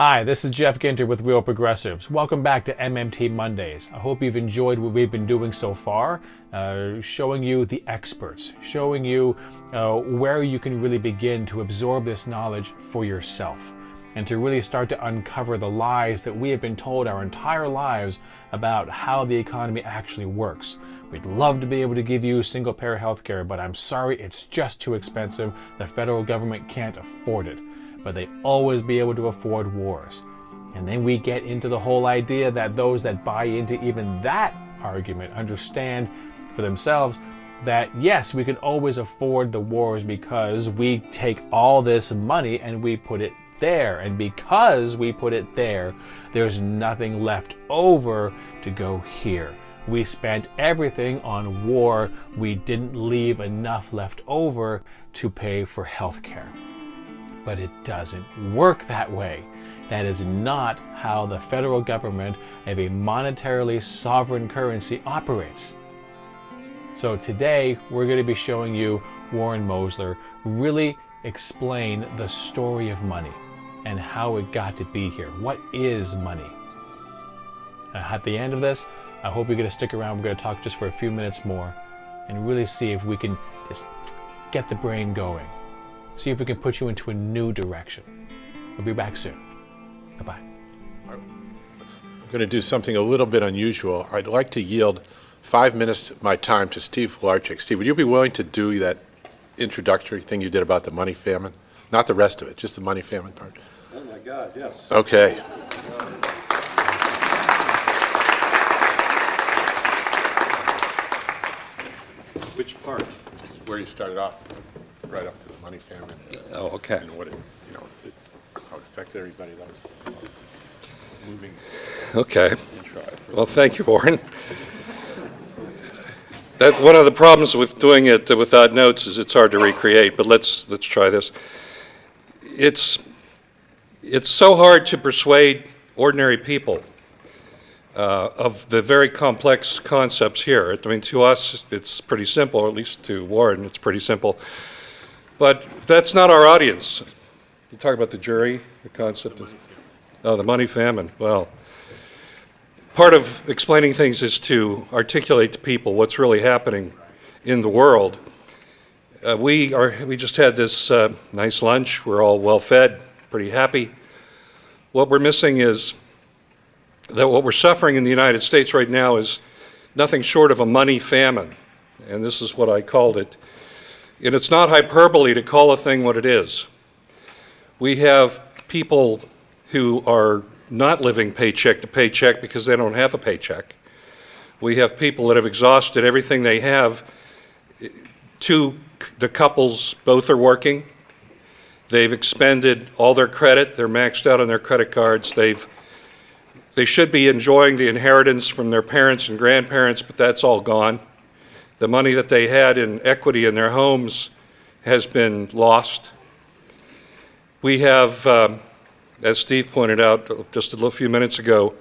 Hi, this is Jeff Ginter with Real Progressives. Welcome back to MMT Mondays. I hope you've enjoyed what we've been doing so far, showing you the experts, showing you where you can really begin to absorb this knowledge for yourself and to really start to uncover the lies that we have been told our entire lives about how the economy actually works. We'd love to be able to give you single-payer health care, but I'm sorry, it's just too expensive. The federal government can't afford it. But they always be able to afford wars. And then we get into the whole idea that those that buy into even that argument understand for themselves that yes, we can always afford the wars because we take all this money and we put it there. And because we put it there, there's nothing left over to go here. We spent everything on war. We didn't leave enough left over to pay for health care. But it doesn't work that way. That is not how the federal government of a monetarily sovereign currency operates. So today we're going to be showing you Warren Mosler really explain the story of money and how it got to be here. What is money? At the end of this, I hope you're going to stick around. We're going to talk just for a few minutes more and really see if we can just get the brain going. See if we can put you into a new direction. We'll be back soon. Bye-bye. I'm going to do something a little bit unusual. I'd like to yield 5 minutes of my time to Steve Vlarchik. Steve, would you be willing to do that introductory thing you did about the money famine? Not the rest of it, just the money famine part. Oh my God, yes. Okay. Which part? Just where you started off, right up to the money famine. Oh, okay. And what it, how it affected everybody. That was moving Okay. intro. Well, thank you, Warren. That's one of the problems with doing it without notes is it's hard to recreate, but let's try this. It's so hard to persuade ordinary people of the very complex concepts here. I mean, to us, it's pretty simple, or at least to Warren, it's pretty simple. But that's not our audience. You talk about the jury, the concept of, the money famine. Well, part of explaining things is to articulate to people what's really happening in the world. We just had this nice lunch. We're all well fed, pretty happy. What we're missing is that what we're suffering in the United States right now is nothing short of a money famine, and this is what I called it. And it's not hyperbole to call a thing what it is. We have people who are not living paycheck to paycheck because they don't have a paycheck. We have people that have exhausted everything they have. The couples, both are working. They've expended all their credit. They're maxed out on their credit cards. They should be enjoying the inheritance from their parents and grandparents, but that's all gone. The money that they had in equity in their homes has been lost. We have, as Steve pointed out just a few minutes ago,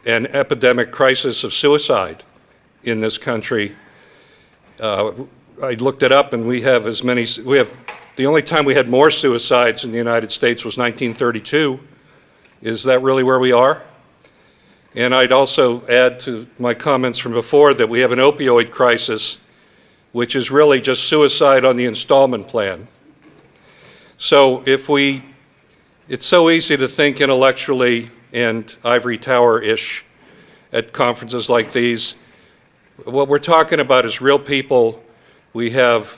an epidemic crisis of suicide in this country. I looked it up, and the only time we had more suicides in the United States was 1932. Is that really where we are? And I'd also add to my comments from before that we have an opioid crisis, which is really just suicide on the installment plan. So it's so easy to think intellectually and ivory tower-ish at conferences like these. What we're talking about is real people. We have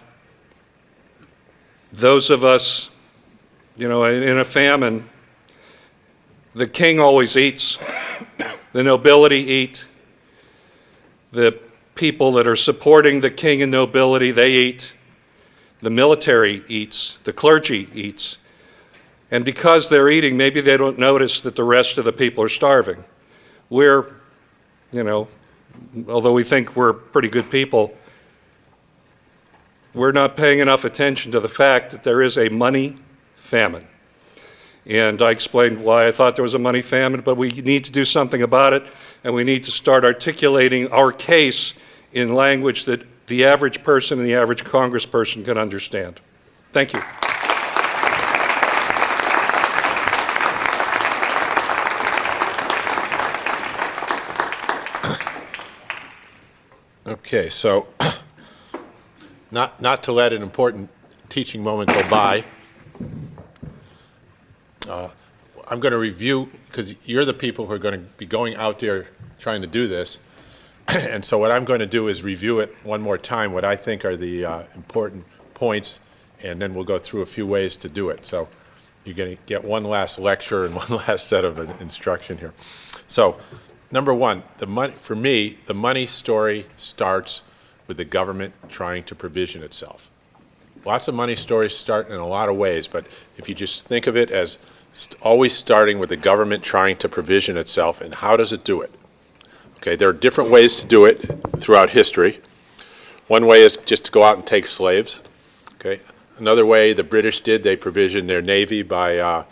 those of us, in a famine. The king always eats. The nobility eat. The people that are supporting the king and nobility, they eat. The military eats. The clergy eats. And because they're eating, maybe they don't notice that the rest of the people are starving. We're, although we think we're pretty good people, we're not paying enough attention to the fact that there is a money famine. And I explained why I thought there was a money famine, but we need to do something about it, and we need to start articulating our case in language that the average person and the average congressperson can understand. Thank you. Okay, so not to let an important teaching moment go by, I'm going to review, because you're the people who are going to be going out there trying to do this, and so what I'm going to do is review it one more time, what I think are the important points, and then we'll go through a few ways to do it. So you're going to get one last lecture and one last set of instruction here. So number one, for me, the money story starts with the government trying to provision itself. Lots of money stories start in a lot of ways, but if you just think of it as always starting with the government trying to provision itself, and how does it do it? Okay, there are different ways to do it throughout history. One way is just to go out and take slaves. Okay, another way the British did, they provisioned their navy by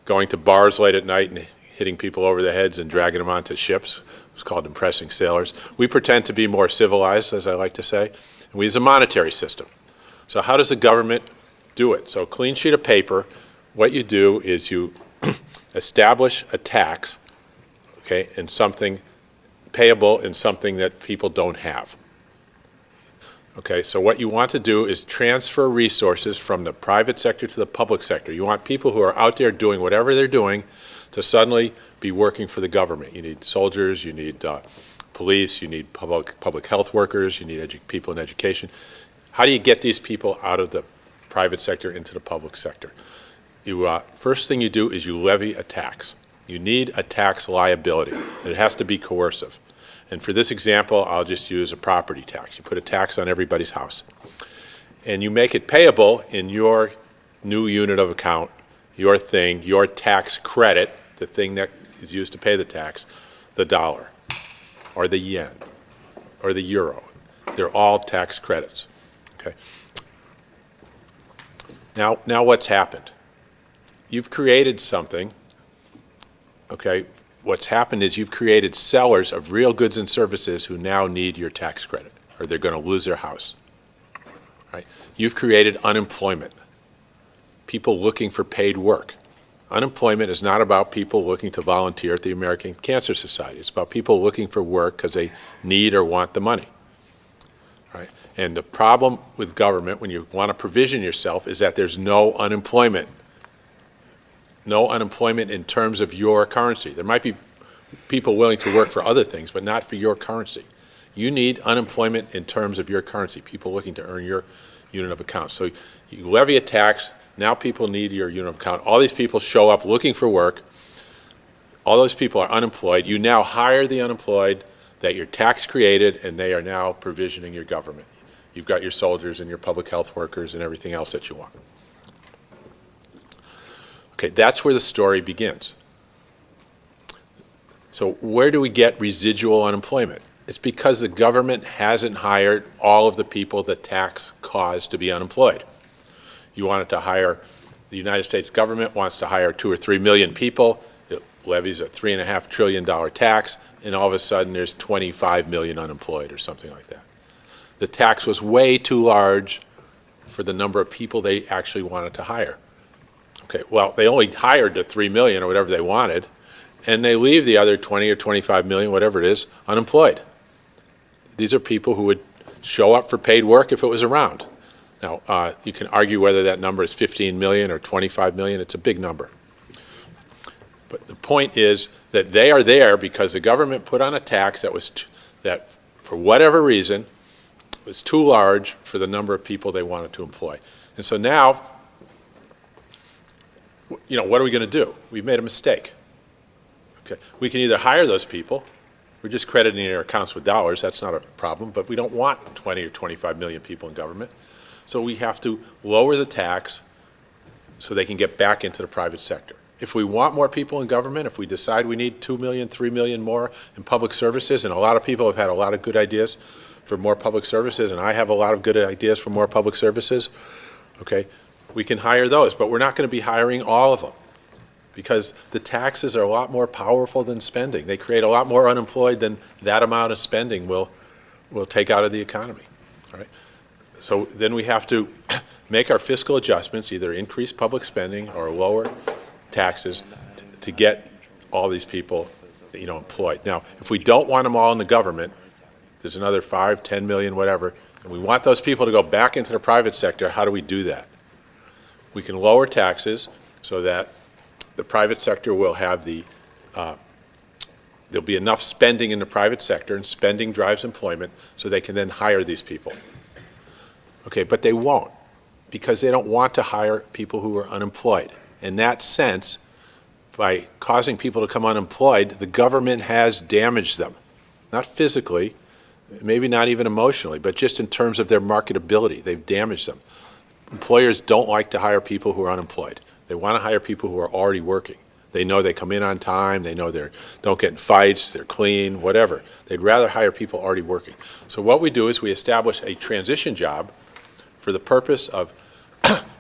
going to bars late at night and hitting people over the heads and dragging them onto ships. It's called impressing sailors. We pretend to be more civilized, as I like to say, and we use a monetary system. So how does the government do it? So a clean sheet of paper, what you do is you establish a tax, okay, in something payable in something that people don't have. Okay, so what you want to do is transfer resources from the private sector to the public sector. You want people who are out there doing whatever they're doing to suddenly be working for the government. You need soldiers, you need police, you need public health workers, you need people in education. How do you get these people out of the private sector into the public sector? First thing you do is you levy a tax. You need a tax liability, and it has to be coercive. And for this example, I'll just use a property tax. You put a tax on everybody's house, and you make it payable in your new unit of account, your thing, your tax credit, the thing that is used to pay the tax, the dollar, or the yen, or the euro. They're all tax credits. Okay. Now what's happened? You've created something. Okay, what's happened is you've created sellers of real goods and services who now need your tax credit, or they're going to lose their house. Right? You've created unemployment, people looking for paid work. Unemployment is not about people looking to volunteer at the American Cancer Society. It's about people looking for work because they need or want the money. Right? And the problem with government when you want to provision yourself is that there's no unemployment. No unemployment in terms of your currency. There might be people willing to work for other things, but not for your currency. You need unemployment in terms of your currency, people looking to earn your unit of account. So you levy a tax, now people need your unit of account. All these people show up looking for work. All those people are unemployed. You now hire the unemployed that your tax created, and they are now provisioning your government. You've got your soldiers and your public health workers and everything else that you want. Okay, that's where the story begins. So where do we get residual unemployment? It's because the government hasn't hired all of the people the tax caused to be unemployed. You wanted to hire, the United States government wants to hire 2 or 3 million people. It levies a $3.5 trillion tax, and all of a sudden there's 25 million unemployed or something like that. The tax was way too large for the number of people they actually wanted to hire. Okay, well, they only hired the 3 million or whatever they wanted, and they leave the other 20 or 25 million, whatever it is, unemployed. These are people who would show up for paid work if it was around. Now, you can argue whether that number is 15 million or 25 million. It's a big number. But the point is that they are there because the government put on a tax that for whatever reason, was too large for the number of people they wanted to employ. And so now, what are we going to do? We've made a mistake. Okay, we can either hire those people. We're just crediting their accounts with dollars. That's not a problem. But we don't want 20 or 25 million people in government. So we have to lower the tax so they can get back into the private sector. If we want more people in government, if we decide we need 2 million, 3 million more in public services, and a lot of people have had a lot of good ideas for more public services, and I have a lot of good ideas for more public services, okay, we can hire those, but we're not going to be hiring all of them because the taxes are a lot more powerful than spending. They create a lot more unemployed than that amount of spending will take out of the economy. All right? So then we have to make our fiscal adjustments, either increase public spending or lower taxes to get all these people employed. Now, if we don't want them all in the government, there's another 5, 10 million, whatever, and we want those people to go back into the private sector. How do we do that? We can lower taxes so that the private sector will have there'll be enough spending in the private sector, and spending drives employment, so they can then hire these people. Okay, but they won't, because they don't want to hire people who are unemployed. In that sense, by causing people to come unemployed, the government has damaged them. Not physically, maybe not even emotionally, but just in terms of their marketability. They've damaged them. Employers don't like to hire people who are unemployed. They want to hire people who are already working. They know they come in on time, they know they don't get in fights, they're clean, whatever. They'd rather hire people already working. So what we do is we establish a transition job for the purpose of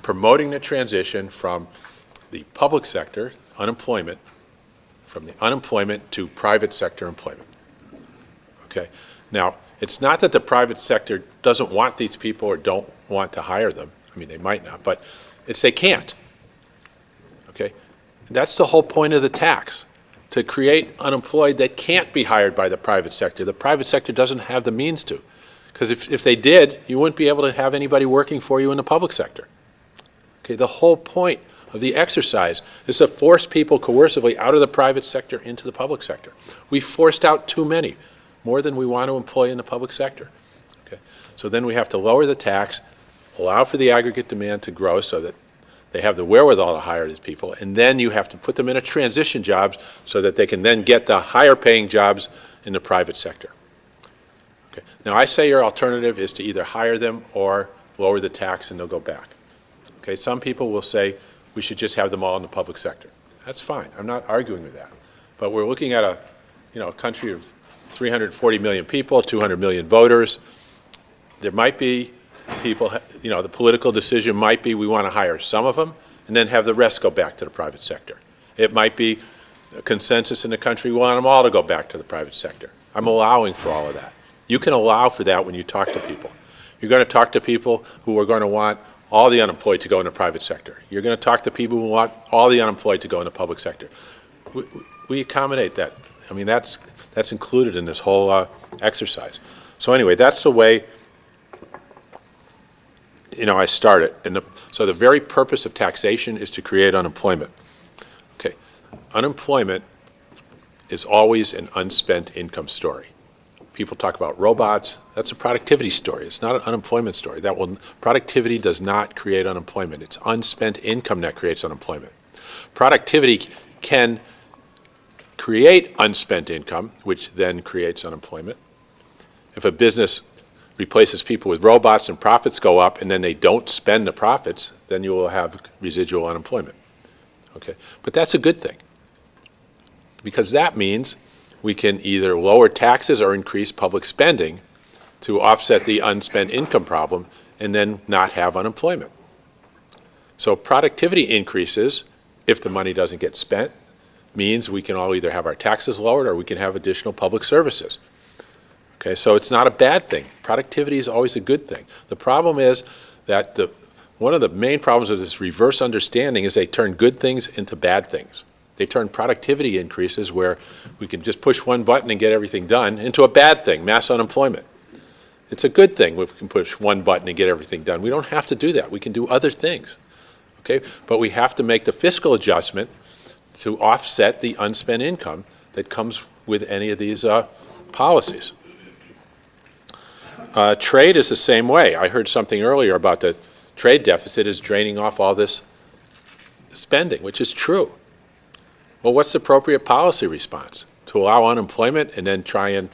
promoting the transition from the public sector, unemployment, from the unemployment to private sector employment. Okay? Now, it's not that the private sector doesn't want these people or don't want to hire them. I mean, they might not, but it's they can't. Okay? That's the whole point of the tax, to create unemployed that can't be hired by the private sector. The private sector doesn't have the means to. Because if they did, you wouldn't be able to have anybody working for you in the public sector. Okay, the whole point of the exercise is to force people coercively out of the private sector into the public sector. We forced out too many, more than we want to employ in the public sector. Okay, so then we have to lower the tax, allow for the aggregate demand to grow so that they have the wherewithal to hire these people, and then you have to put them in a transition jobs so that they can then get the higher paying jobs in the private sector. Okay. Now I say your alternative is to either hire them or lower the tax and they'll go back. Okay. Some people will say we should just have them all in the public sector. That's fine. I'm not arguing with that. But we're looking at a country of 340 million people, 200 million voters. There might be people, the political decision might be we want to hire some of them and then have the rest go back to the private sector. It might be a consensus in the country, we want them all to go back to the private sector. I'm allowing for all of that. You can allow for that when you talk to people. You're going to talk to people who are going to want all the unemployed to go in the private sector. You're going to talk to people who want all the unemployed to go in the public sector. We accommodate that. I mean, that's included in this whole exercise. So anyway, that's the way I started. So the very purpose of taxation is to create unemployment. Okay, unemployment is always an unspent income story. People talk about robots. That's a productivity story. It's not an unemployment story. Productivity does not create unemployment. It's unspent income that creates unemployment. Productivity can create unspent income, which then creates unemployment. If a business replaces people with robots and profits go up and then they don't spend the profits, then you will have residual unemployment. Okay? But that's a good thing, because that means we can either lower taxes or increase public spending to offset the unspent income problem and then not have unemployment. So productivity increases if the money doesn't get spent, means we can all either have our taxes lowered or we can have additional public services. Okay, so it's not a bad thing. Productivity is always a good thing. The problem is that one of the main problems of this reverse understanding is they turn good things into bad things. They turn productivity increases, where we can just push one button and get everything done, into a bad thing, mass unemployment. It's a good thing if we can push one button and get everything done. We don't have to do that. We can do other things. Okay, but we have to make the fiscal adjustment to offset the unspent income that comes with any of these policies. Trade is the same way. I heard something earlier about the trade deficit is draining off all this spending, which is true. Well, what's the appropriate policy response? To allow unemployment and then try and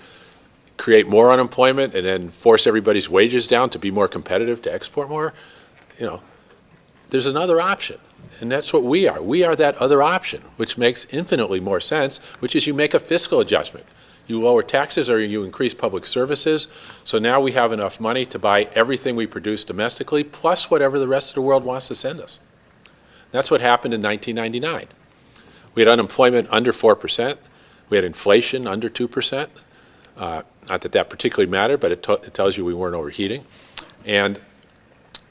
create more unemployment and then force everybody's wages down to be more competitive, to export more? There's another option, and that's what we are. We are that other option, which makes infinitely more sense, which is you make a fiscal adjustment. You lower taxes or you increase public services, so now we have enough money to buy everything we produce domestically, plus whatever the rest of the world wants to send us. That's what happened in 1999. We had unemployment under 4%. We had inflation under 2%. Not that that particularly mattered, but it tells you we weren't overheating. And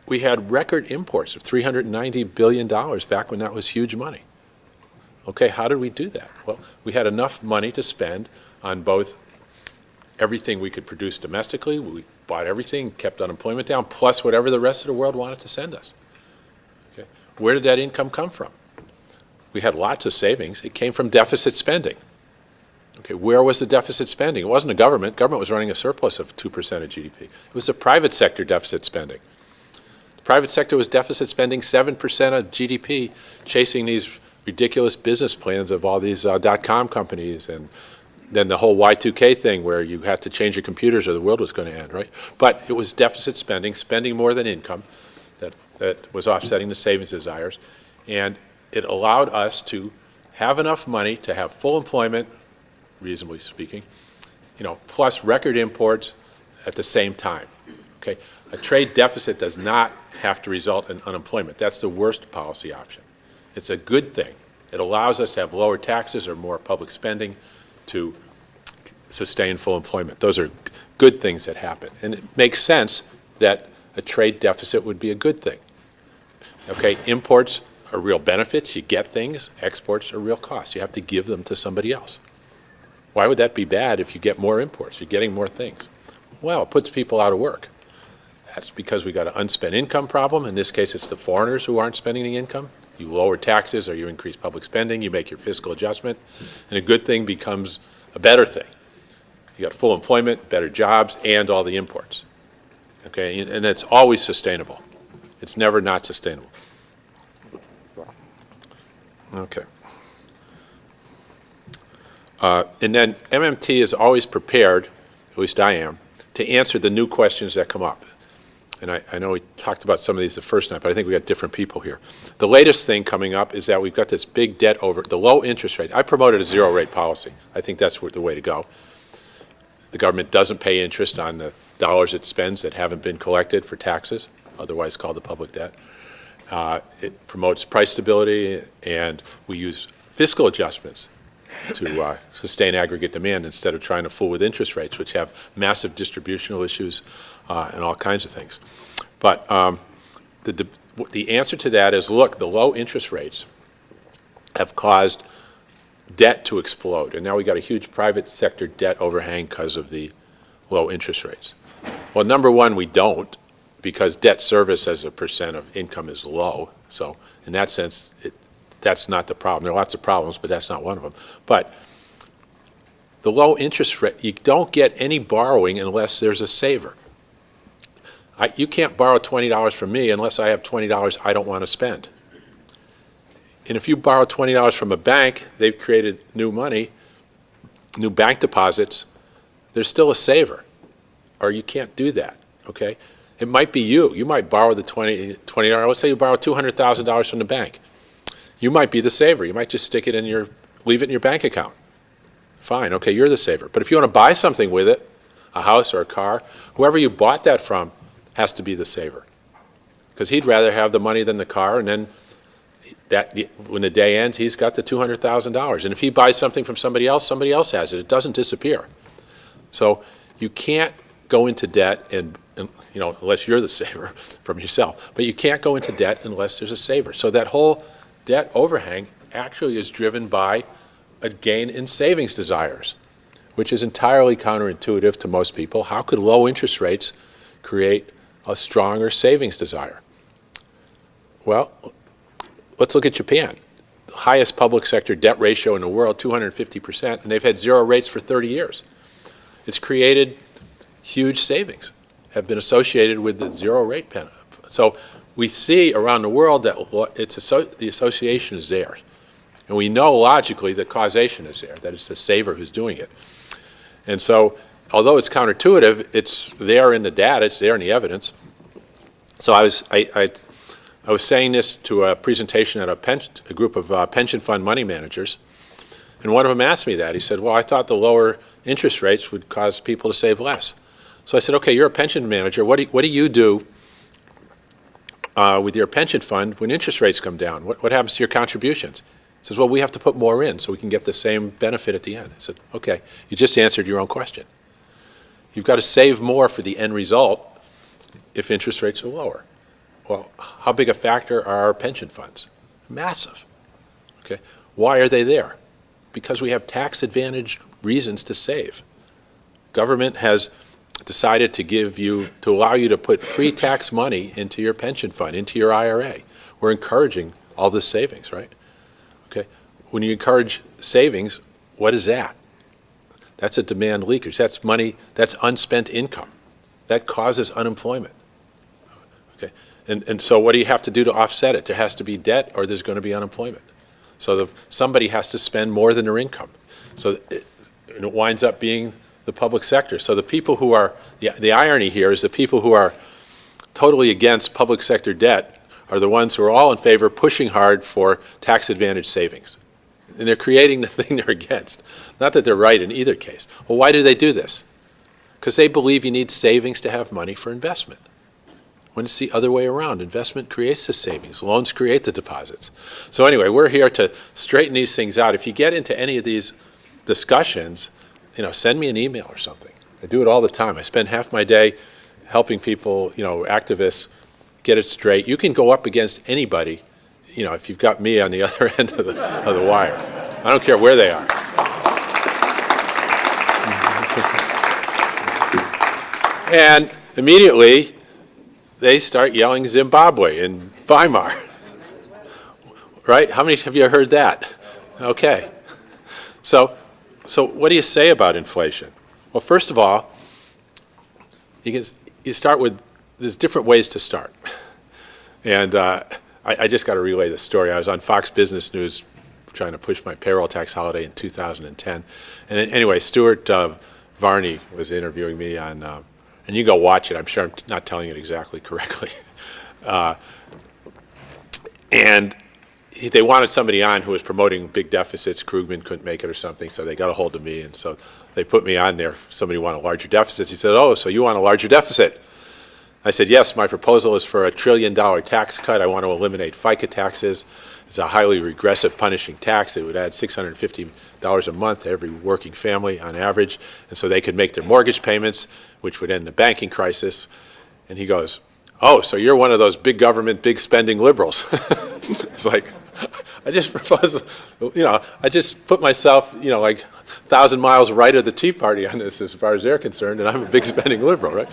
we had record imports of $390 billion back when that was huge money. Okay, how did we do that? Well, we had enough money to spend on both everything we could produce domestically. We bought everything, kept unemployment down, plus whatever the rest of the world wanted to send us. Okay. Where did that income come from? We had lots of savings. It came from deficit spending. Okay, where was the deficit spending? It wasn't the government. Government was running a surplus of 2% of GDP. It was the private sector deficit spending. The private sector was deficit spending 7% of GDP, chasing these ridiculous business plans of all these dot-com companies, and then the whole Y2K thing where you had to change your computers or the world was going to end, right? But it was deficit spending, spending more than income, that was offsetting the savings desires, and it allowed us to have enough money to have full employment, reasonably speaking, plus record imports at the same time. Okay, a trade deficit does not have to result in unemployment. That's the worst policy option. It's a good thing. It allows us to have lower taxes or more public spending to sustain full employment. Those are good things that happen, and it makes sense that a trade deficit would be a good thing. Okay, imports are real benefits. You get things. Exports are real costs. You have to give them to somebody else. Why would that be bad if you get more imports? You're getting more things. Well, it puts people out of work. That's because we got an unspent income problem. In this case, it's the foreigners who aren't spending the income. You lower taxes or you increase public spending, you make your fiscal adjustment, and a good thing becomes a better thing. You got full employment, better jobs, and all the imports. Okay, and it's always sustainable. It's never not sustainable. Okay. And then MMT is always prepared, at least I am, to answer the new questions that come up. And I know we talked about some of these the first night, but I think we got different people here. The latest thing coming up is that we've got this big debt over the low interest rate. I promoted a zero rate policy. I think that's the way to go. The government doesn't pay interest on the dollars it spends that haven't been collected for taxes, otherwise called the public debt. It promotes price stability, and we use fiscal adjustments to sustain aggregate demand instead of trying to fool with interest rates, which have massive distributional issues and all kinds of things. But the answer to that is, look, the low interest rates have caused debt to explode, and now we got a huge private sector debt overhang because of the low interest rates. Well, number one, we don't, because debt service as a percent of income is low. So in that sense, that's not the problem. There are lots of problems, but that's not one of them. But the low interest rate, you don't get any borrowing unless there's a saver. You can't borrow $20 from me unless I have $20 I don't want to spend. And if you borrow $20 from a bank, they've created new money, new bank deposits, there's still a saver, or you can't do that, okay? It might be you. You might borrow the $20, let's say you borrow $200,000 from the bank. You might be the saver. You might just stick it in leave it in your bank account. Fine, okay, you're the saver. But if you want to buy something with it, a house or a car, whoever you bought that from has to be the saver. Because he'd rather have the money than the car, and then when the day ends, he's got the $200,000. And if he buys something from somebody else has it. It doesn't disappear. So you can't go into debt and unless you're the saver from yourself. But you can't go into debt unless there's a saver. So that whole debt overhang actually is driven by a gain in savings desires, which is entirely counterintuitive to most people. How could low interest rates create a stronger savings desire? Well, let's look at Japan. The highest public sector debt ratio in the world, 250%, and they've had zero rates for 30 years. It's created huge savings, have been associated with the zero rate pen. So we see around the world that the association is there. And we know logically that causation is there, that it's the saver who's doing it. And so, although it's counterintuitive, it's there in the data, it's there in the evidence. So I was saying this to a presentation at a group of pension fund money managers, and one of them asked me that. He said, well, I thought the lower interest rates would cause people to save less. So I said, okay, you're a pension manager. What do you do with your pension fund when interest rates come down? What happens to your contributions? He says, well, we have to put more in so we can get the same benefit at the end. I said, okay, you just answered your own question. You've got to save more for the end result if interest rates are lower. Well, how big a factor are our pension funds? Massive. Okay, why are they there? Because we have tax-advantaged reasons to save. government has decided to allow you to put pre-tax money into your pension fund, into your IRA. We're encouraging all this savings, right? Okay. When you encourage savings, what is that? That's a demand leakage. That's money, that's unspent income. That causes unemployment. Okay. And so what do you have to do to offset it? There has to be debt or there's going to be unemployment. So somebody has to spend more than their income. So it winds up being the public sector. So the people who are, the irony here is the people who are totally against public sector debt are the ones who are all in favor, pushing hard for tax advantage savings. And they're creating the thing they're against. Not that they're right in either case. Well, why do they do this? Because they believe you need savings to have money for investment. When it's the other way around, investment creates the savings, loans create the deposits. So anyway, we're here to straighten these things out. If you get into any of these discussions, send me an email or something. I do it all the time. I spend half my day helping people, activists, get it straight. You can go up against anybody, if you've got me on the other end of the wire. I don't care where they are. And immediately, they start yelling Zimbabwe and Weimar. Right? How many of you heard that? Okay. So what do you say about inflation? Well, first of all, you start with, there's different ways to start. And I just got to relay this story. I was on Fox Business News trying to push my payroll tax holiday in 2010. And anyway, Stuart Varney was interviewing me on, and you go watch it. I'm sure I'm not telling it exactly correctly. And they wanted somebody on who was promoting big deficits. Krugman couldn't make it or something, so they got a hold of me. And so they put me on there. Somebody wanted larger deficits. He said, oh, so you want a larger deficit? I said, yes, my proposal is for $1 trillion tax cut. I want to eliminate FICA taxes. It's a highly regressive, punishing tax. It would add $650 a month to every working family on average, and so they could make their mortgage payments, which would end the banking crisis. And he goes, oh, so you're one of those big government, big spending liberals. It's like, I just proposed, I just put myself, like 1,000 miles right of the Tea Party on this as far as they're concerned, and I'm a big spending liberal, right?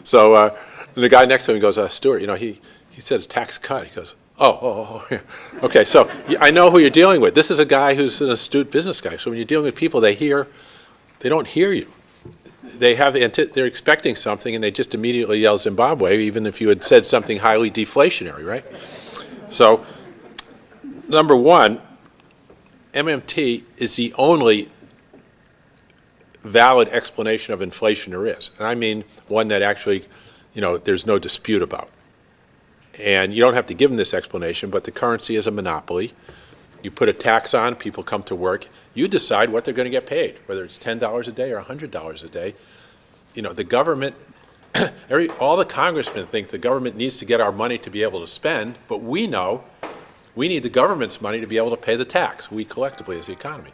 So the guy next to him goes, Stuart, he said a tax cut. He goes, oh, yeah. Okay, so I know who you're dealing with. This is a guy who's an astute business guy. So when you're dealing with people, they don't hear you. They're expecting something, and they just immediately yell Zimbabwe, even if you had said something highly deflationary, right? So, number one, MMT is the only valid explanation of inflation there is. And I mean one that actually, there's no dispute about. And you don't have to give them this explanation, but the currency is a monopoly. You put a tax on, people come to work. You decide what they're going to get paid, whether it's $10 a day or $100 a day. The government, all the congressmen think the government needs to get our money to be able to spend, but we know we need the government's money to be able to pay the tax, we collectively as the economy.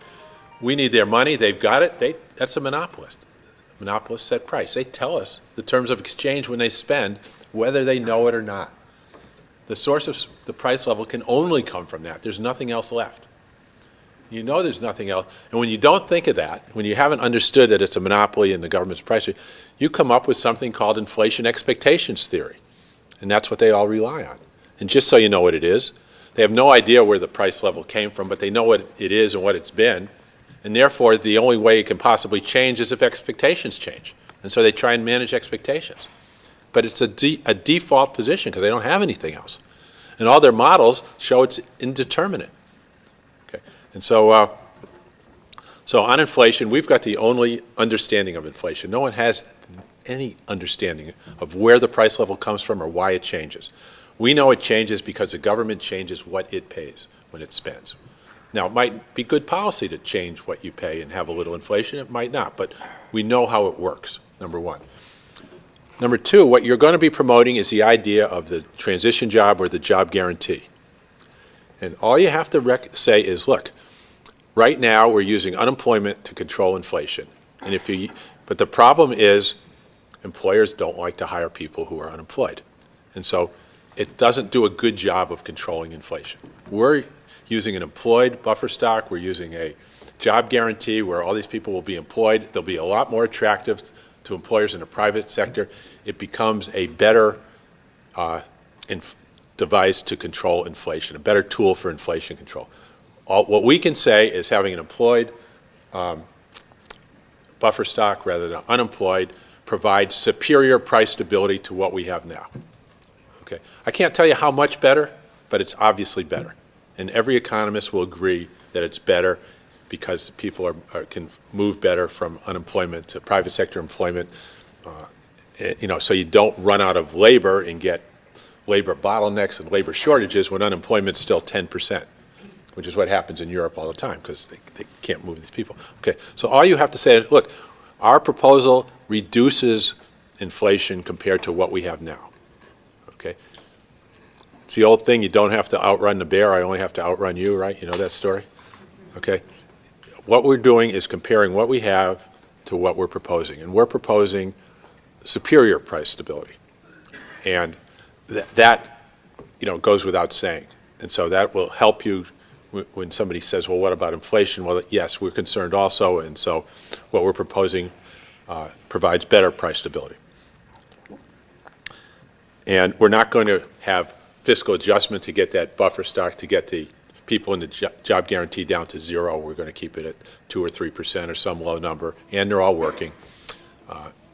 We need their money, they've got it, that's a monopolist. Monopolists set price. They tell us the terms of exchange when they spend, whether they know it or not. The source of the price level can only come from that. There's nothing else left. There's nothing else. And when you don't think of that, when you haven't understood that it's a monopoly in the government's price, you come up with something called inflation expectations theory. And that's what they all rely on. And just so you know what it is, they have no idea where the price level came from, but they know what it is and what it's been. And therefore, the only way it can possibly change is if expectations change. And so they try and manage expectations. But it's a default position because they don't have anything else. And all their models show it's indeterminate. Okay. And so on inflation, we've got the only understanding of inflation. No one has any understanding of where the price level comes from or why it changes. We know it changes because the government changes what it pays when it spends. Now, it might be good policy to change what you pay and have a little inflation. It might not, but we know how it works, number one. Number two, what you're going to be promoting is the idea of the transition job or the job guarantee. And all you have to say is, look, right now we're using unemployment to control inflation. But the problem is employers don't like to hire people who are unemployed. And so it doesn't do a good job of controlling inflation. We're using an employed buffer stock. We're using a job guarantee where all these people will be employed. They'll be a lot more attractive to employers in the private sector. It becomes a better device to control inflation, a better tool for inflation control. What we can say is having an employed buffer stock rather than unemployed provides superior price stability to what we have now. Okay, I can't tell you how much better, but it's obviously better. And every economist will agree that it's better because people can move better from unemployment to private sector employment. So you don't run out of labor and get labor bottlenecks and labor shortages when unemployment's still 10%, which is what happens in Europe all the time because they can't move these people. Okay, so all you have to say is, look, our proposal reduces inflation compared to what we have now. Okay, it's the old thing, you don't have to outrun the bear, I only have to outrun you, right? You know that story? Okay, what we're doing is comparing what we have to what we're proposing, and we're proposing superior price stability. And that goes without saying. And so that will help you when somebody says, well, what about inflation? Well, yes, we're concerned also, and so what we're proposing provides better price stability. And we're not going to have fiscal adjustment to get that buffer stock, to get the people in the job guarantee down to zero. We're going to keep it at 2 or 3% or some low number, and they're all working.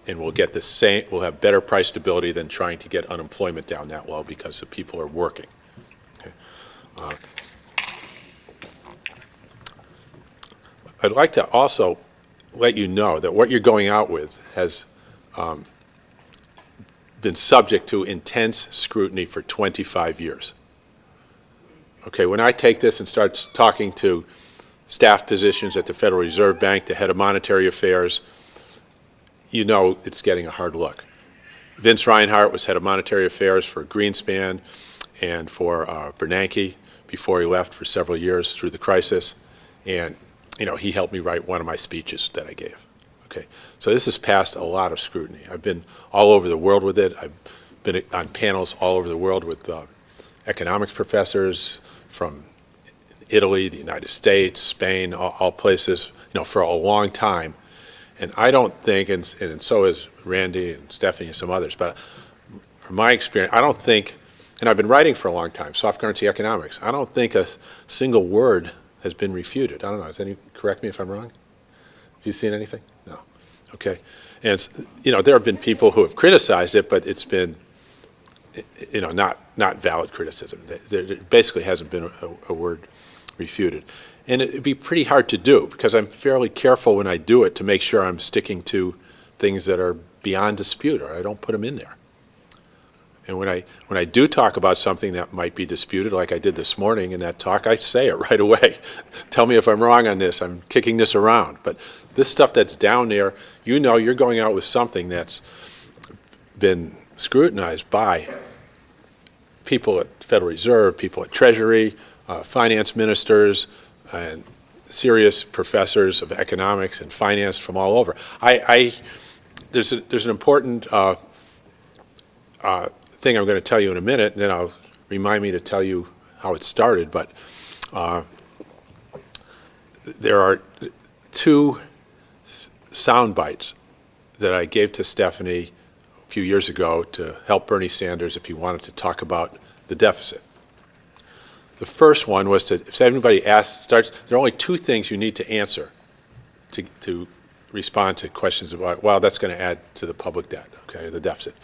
And we'll get the same, we'll have better price stability than trying to get unemployment down that low because the people are working. Okay. I'd like to also let you know that what you're going out with has been subject to intense scrutiny for 25 years. Okay, when I take this and start talking to staff positions at the Federal Reserve Bank, the head of monetary affairs, it's getting a hard look. Vince Reinhart was head of monetary affairs for Greenspan and for Bernanke before he left for several years through the crisis. And, he helped me write one of my speeches that I gave. Okay, so this has passed a lot of scrutiny. I've been all over the world with it. I've been on panels all over the world with economics professors from Italy, the United States, Spain, all places, for a long time. And I don't think, and so is Randy and Stephanie and some others, but from my experience, I don't think, and I've been writing for a long time, soft currency economics, I don't think a single word has been refuted. I don't know, correct me if I'm wrong? Have you seen anything? No. Okay. And, there have been people who have criticized it, but it's been, not valid criticism. There basically hasn't been a word refuted. And it'd be pretty hard to do because I'm fairly careful when I do it to make sure I'm sticking to things that are beyond dispute, or I don't put them in there. And when I do talk about something that might be disputed, like I did this morning in that talk, I say it right away. Tell me if I'm wrong on this. I'm kicking this around. But this stuff that's down there, you're going out with something that's been scrutinized by people at Federal Reserve, people at Treasury, finance ministers, and serious professors of economics and finance from all over. There's an important thing I'm going to tell you in a minute, and then I'll remind me to tell you how it started. But there are 2 sound bites that I gave to Stephanie a few years ago to help Bernie Sanders if he wanted to talk about the deficit. The first one was if anybody there are only 2 things you need to answer to respond to questions about, well, that's going to add to the public debt, okay, the deficit.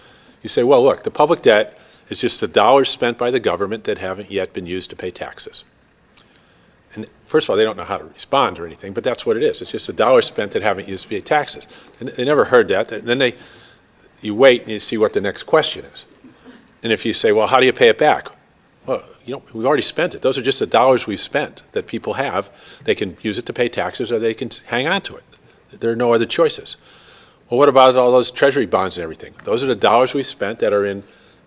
You say, well, look, the public debt is just the dollars spent by the government that haven't yet been used to pay taxes. And first of all, they don't know how to respond or anything, but that's what it is. It's just the dollars spent that haven't used to pay taxes. And they never heard that. And then you wait and you see what the next question is. And if you say, well, how do you pay it back? Well, we've already spent it. Those are just the dollars we've spent that people have. They can use it to pay taxes or they can hang on to it. There are no other choices. Well, what about all those Treasury bonds and everything? Those are the dollars we've spent that are in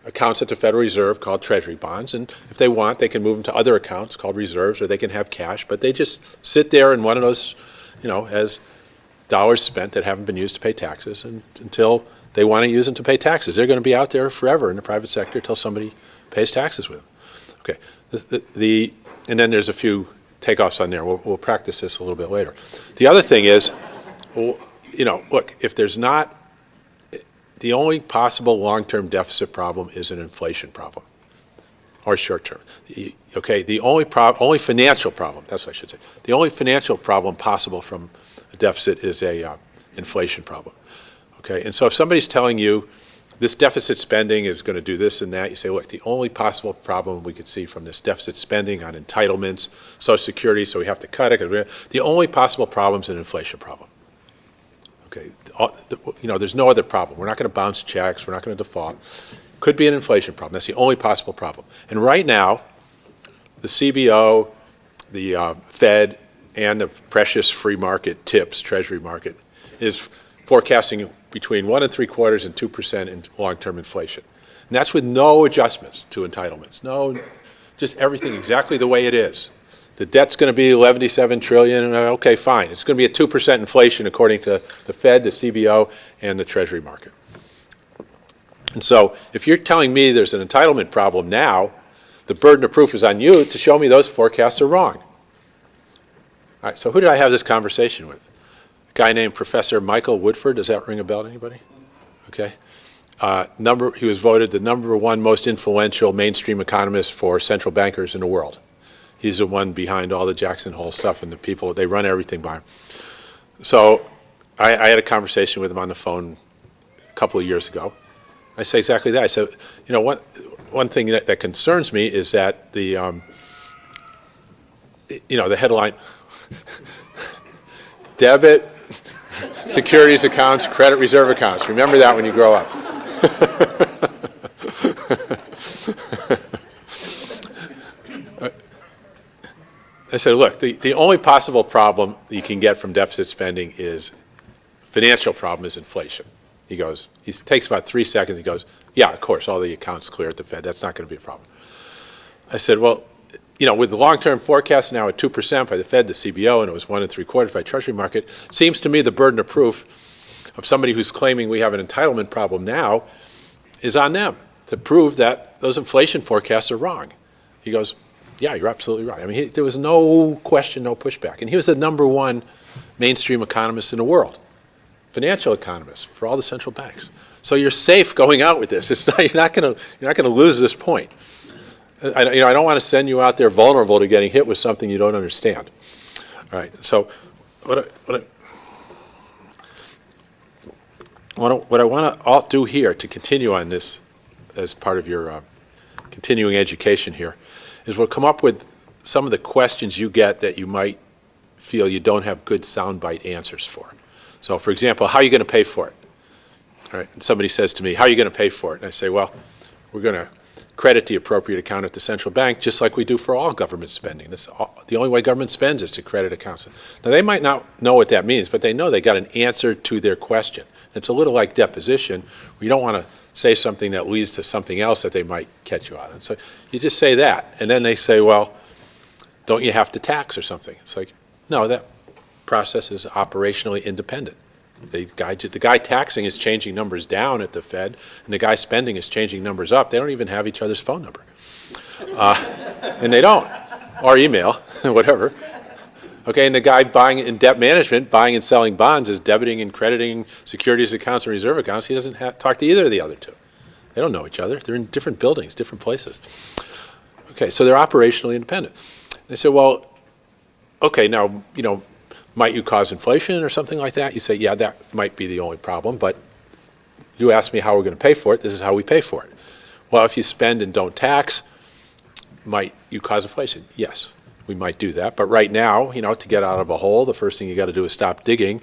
accounts at the Federal Reserve called Treasury bonds. And if they want, they can move them to other accounts called reserves, or they can have cash. But they just sit there in one of those, as dollars spent that haven't been used to pay taxes until they want to use them to pay taxes. They're going to be out there forever in the private sector until somebody pays taxes with them. Okay. And then there's a few takeoffs on there. We'll practice this a little bit later. The other thing is, look, if there's not, the only possible long-term deficit problem is an inflation problem, or short-term. Okay, the only financial problem, that's what I should say, the only financial problem possible from a deficit is a inflation problem. Okay, and so if somebody's telling you this deficit spending is going to do this and that, you say, look, the only possible problem we could see from this deficit spending on entitlements, Social Security, so we have to cut it. The only possible problem is an inflation problem. Okay, there's no other problem. We're not going to bounce checks. We're not going to default. Could be an inflation problem. That's the only possible problem. And right now, the CBO, the Fed, and the precious free market TIPS, Treasury market, is forecasting between 1 3/4 and 2% in long-term inflation. And that's with no adjustments to entitlements. No, just everything exactly the way it is. The debt's going to be $11.7 trillion. Okay, fine. It's going to be a 2% inflation according to the Fed, the CBO, and the Treasury market. And so if you're telling me there's an entitlement problem now, the burden of proof is on you to show me those forecasts are wrong. All right, so who did I have this conversation with? A guy named Professor Michael Woodford. Does that ring a bell to anybody? Okay. He was voted the #1 most influential mainstream economist for central bankers in the world. He's the one behind all the Jackson Hole stuff, and the people, they run everything by him. So I had a conversation with him on the phone a couple of years ago. I say exactly that. I said, one thing that concerns me is that the headline, debit, securities accounts, credit reserve accounts. Remember that when you grow up. I said, look, the only possible problem you can get from deficit spending is financial problem is inflation. He takes about 3 seconds. He goes, yeah, of course, all the accounts clear at the Fed. That's not going to be a problem. I said, well, with the long-term forecast now at 2% by the Fed, the CBO, and it was 1 3/4 by Treasury market, seems to me the burden of proof of somebody who's claiming we have an entitlement problem now is on them to prove that those inflation forecasts are wrong. He goes, yeah, you're absolutely right. I mean, there was no question, no pushback. And he was the #1 mainstream economist in the world, financial economist for all the central banks. So you're safe going out with this. You're not going to lose this point. I don't want to send you out there vulnerable to getting hit with something you don't understand. All right. So what I want to do here to continue on this as part of your continuing education here is we'll come up with some of the questions you get that you might feel you don't have good soundbite answers for. So, for example, how are you going to pay for it? All right, and somebody says to me, how are you going to pay for it? And I say, well, we're going to credit the appropriate account at the central bank just like we do for all government spending. The only way government spends is to credit accounts. Now, they might not know what that means, but they know they got an answer to their question. It's a little like deposition, where you don't want to say something that leads to something else that they might catch you on. And so you just say that, and then they say, well, don't you have to tax or something? It's like, no, that process is operationally independent. The guy taxing is changing numbers down at the Fed, and the guy spending is changing numbers up. They don't even have each other's phone number. And they don't, or email, whatever. Okay, and the guy buying in debt management, buying and selling bonds, is debiting and crediting securities accounts and reserve accounts. He doesn't talk to either of the other two. They don't know each other. They're in different buildings, different places. Okay, so they're operationally independent. They say, well, okay, now, might you cause inflation or something like that? You say, yeah, that might be the only problem, but you asked me how we're going to pay for it. This is how we pay for it. Well, if you spend and don't tax, might you cause inflation? Yes, we might do that. But right now, to get out of a hole, the first thing you got to do is stop digging.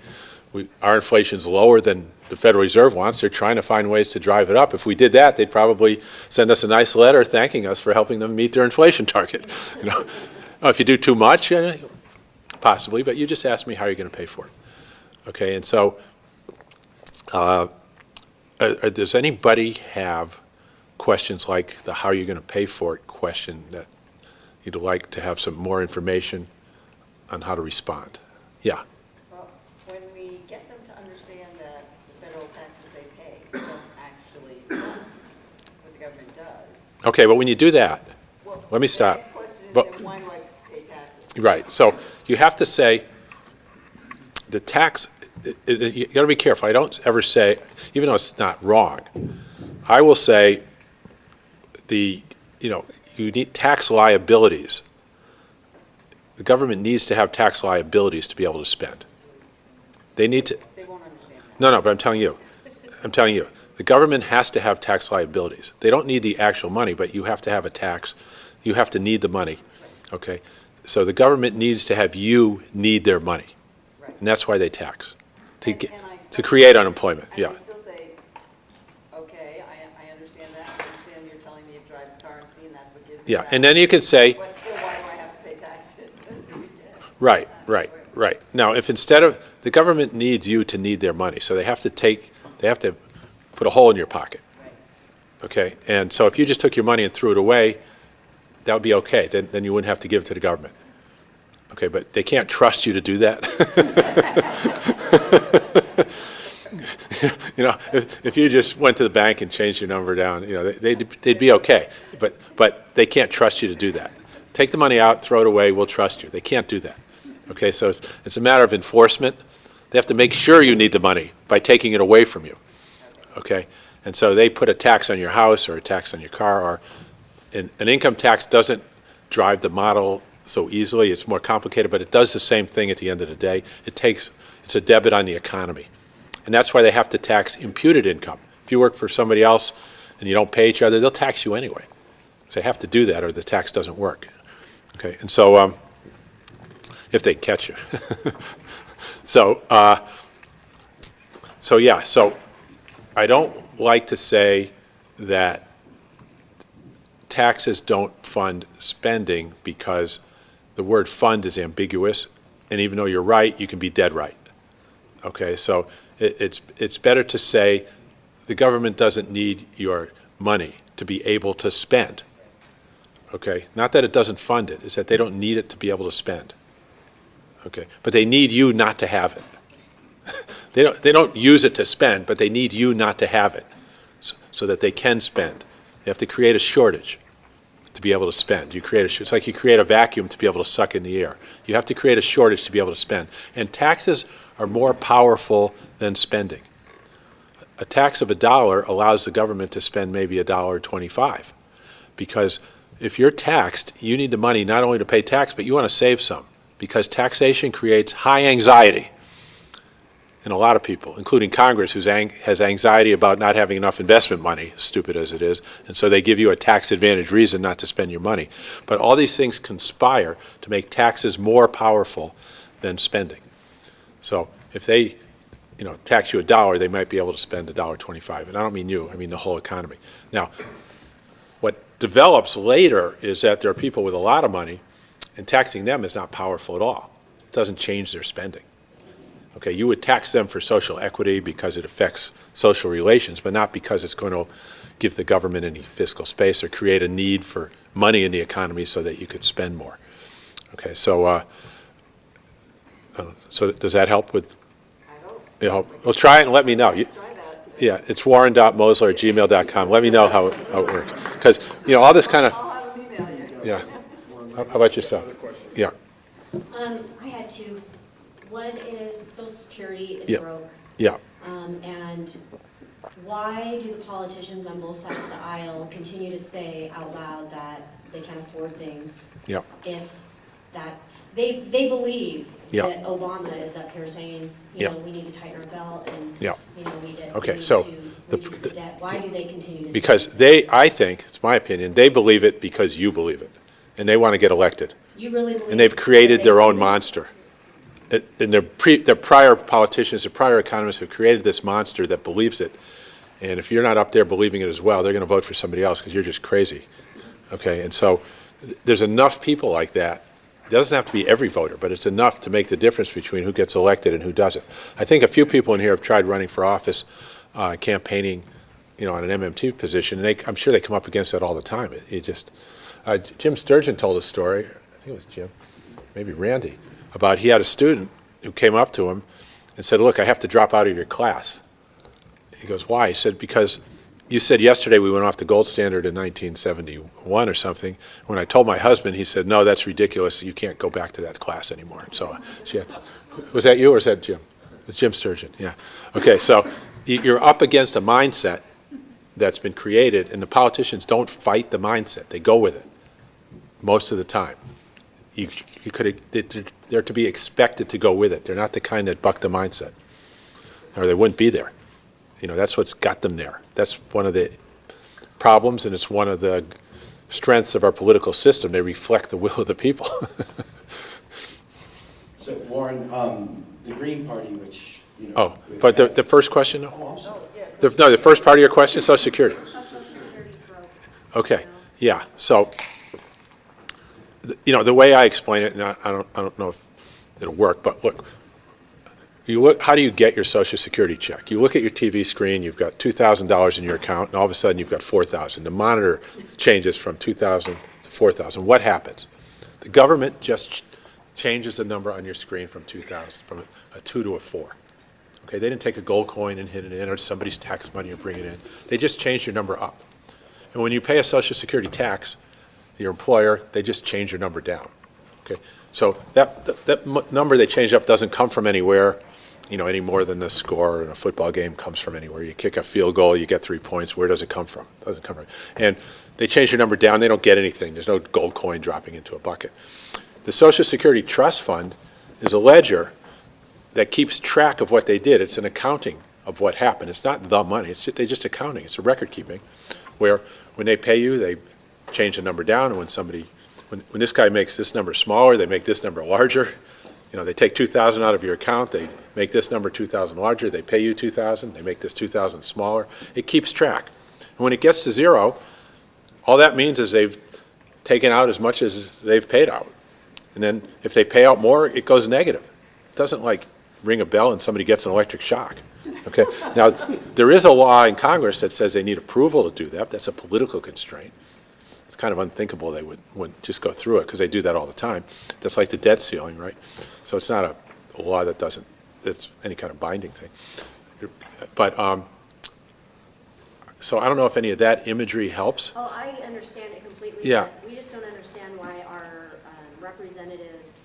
Our inflation's lower than the Federal Reserve wants. They're trying to find ways to drive it up. If we did that, they'd probably send us a nice letter thanking us for helping them meet their inflation target. If you do too much, possibly, but you just asked me how you're going to pay for it. Okay, and so does anybody have questions like the how you're going to pay for it question that you'd like to have some more information on how to respond? Yeah. Well, when we get them to understand that the federal taxes they pay don't actually fund what the government does. Okay, but when you do that, Well, let me stop. The next question is But- then why do I pay taxes? Right. So you have to say the tax, you got to be careful. I don't ever say, even though it's not wrong, I will say you need tax liabilities. The government needs to have tax liabilities to be able to spend. They need to. They won't understand that. No, but I'm telling you, the government has to have tax liabilities. They don't need the actual money, but you have to have a tax. You have to need the money, okay? So the government needs to have you need their money, Right. and that's why they tax, And I to still- create unemployment, And yeah. I still say, okay, I understand that, I understand you're telling me it drives currency and that's what gives me Yeah, that. and then you can say, But still, why do I have to pay taxes? That's ridiculous. right. Now, if instead of, the government needs you to need their money, so they have to put a hole in your pocket, Right. okay? And so if you just took your money and threw it away, that would be okay. Then you wouldn't have to give it to the government. Okay, but they can't trust you to do that. If you just went to the bank and changed your number down, they'd be okay. But they can't trust you to do that. Take the money out, throw it away, we'll trust you. They can't do that. Okay, so it's a matter of enforcement. They have to make sure you need the money by taking it away from you. Okay, and so they put a tax on your house or a tax on your car, or an income tax doesn't drive the model so easily. It's more complicated, but it does the same thing at the end of the day. It's a debit on the economy. And that's why they have to tax imputed income. If you work for somebody else and you don't pay each other, they'll tax you anyway. So they have to do that or the tax doesn't work. Okay, and so if they catch you. So I don't like to say that taxes don't fund spending because the word fund is ambiguous, and even though you're right, you can be dead right. Okay, so it's better to say the government doesn't need your money to be able to spend. Okay, not that it doesn't fund it, it's that they don't need it to be able to spend. Okay, but they need you not to have it. They don't use it to spend, but they need you not to have it so that they can spend. They have to create a shortage to be able to spend. It's like you create a vacuum to be able to suck in the air. You have to create a shortage to be able to spend. And taxes are more powerful than spending. A tax of $1 allows the government to spend maybe $1.25, because if you're taxed, you need the money not only to pay tax, but you want to save some, because taxation creates high anxiety in a lot of people, including Congress, who has anxiety about not having enough investment money, stupid as it is, and so they give you a tax advantage reason not to spend your money. But all these things conspire to make taxes more powerful than spending. So if they tax you $1, they might be able to spend $1.25. And I don't mean you, I mean the whole economy. Now, what develops later is that there are people with a lot of money, and taxing them is not powerful at all. It doesn't change their spending. Okay, you would tax them for social equity because it affects social relations, but not because it's going to give the government any fiscal space or create a need for money in the economy so that you could spend more. Okay, so does that help with? I hope. Well, try it and let me know. Try that. Yeah, it's warren.mosler@gmail.com. Let me know how it works. Because, all this kind of, I'll have them email you. yeah. How about yourself? Yeah. I had two. One is Social Security is Yeah. broke. Yeah. And why do the politicians on both sides of the aisle continue to say out loud that they can afford things Yeah. if that, they believe Yeah. that Obama is up here saying, Yeah. we need to tighten our belt and, Yeah. we need to Okay, we need so to the- reduce the debt. Why do they continue to Because say I think, it's my opinion, they believe it because you believe it. And they want to get elected. You really believe And they've that created they their own believe it? monster. And their prior politicians, their prior economists have created this monster that believes it. And if you're not up there believing it as well, they're going to vote for somebody else because you're just crazy. Okay, and so there's enough people like that. It doesn't have to be every voter, but it's enough to make the difference between who gets elected and who doesn't. I think a few people in here have tried running for office, campaigning, on an MMT position, and I'm sure they come up against that all the time. Jim Sturgeon told a story, I think it was Jim, maybe Randy, about he had a student who came up to him and said, "Look, I have to drop out of your class." He goes, "Why?" He said, "Because you said yesterday we went off the gold standard in 1971 or something. When I told my husband, he said, no, that's ridiculous. You can't go back to that class anymore. So she had to, was that you or was that Jim? It's Jim Sturgeon, yeah. Okay, so you're up against a mindset that's been created, and the politicians don't fight the mindset. They go with it most of the time. They're to be expected to go with it. They're not the kind that buck the mindset, or they wouldn't be there. You know, that's what's got them there. That's one of the problems, and it's one of the strengths of our political system. They reflect the will of the people. So, Warren, the Green Party, which, you know... Oh, but the first question, no? Oh, I'm sorry. No, the first part of your question, Social Security. Okay, yeah, so, you know, the way I explain it, and I don't know if it'll work, but look, how do you get your Social Security check? You look at your TV screen, you've got $2,000 in your account, and all of a sudden you've got $4,000. The monitor changes from $2,000 to $4,000. What happens? The government just changes the number on your screen from 2,000, from a 2 to a 4. Okay, they didn't take a gold coin and hit it in, or somebody's tax money and bring it in. They just changed your number up. And when you pay a Social Security tax, your employer, they just change your number down. Okay, so that number they changed up doesn't come from anywhere, you know, any more than the score in a football game comes from anywhere. You kick a field goal, you get 3 points. Where does it come from? It doesn't come from. And they change your number down. They don't get anything. There's no gold coin dropping into a bucket. The Social Security Trust Fund is a ledger that keeps track of what they did. It's an accounting of what happened. It's not the money. It's just, they just accounting. It's a record keeping, where when they pay you, they change the number down, and when this guy makes this number smaller, they make this number larger. You know, they take 2,000 out of your account, they make this number 2,000 larger, they pay you 2,000, they make this 2,000 smaller. It keeps track. And when it gets to zero, all that means is they've taken out as much as they've paid out. And then if they pay out more, it goes negative. It doesn't like ring a bell and somebody gets an electric shock. Okay. Now, there is a law in Congress that says they need approval to do that. That's a political constraint. It's kind of unthinkable they would just go through it, because they do that all the time. That's like the debt ceiling, right? So it's not a law that's any kind of binding thing. But so I don't know if any of that imagery helps. Oh, I understand it completely. Yeah. But we just don't understand why our representatives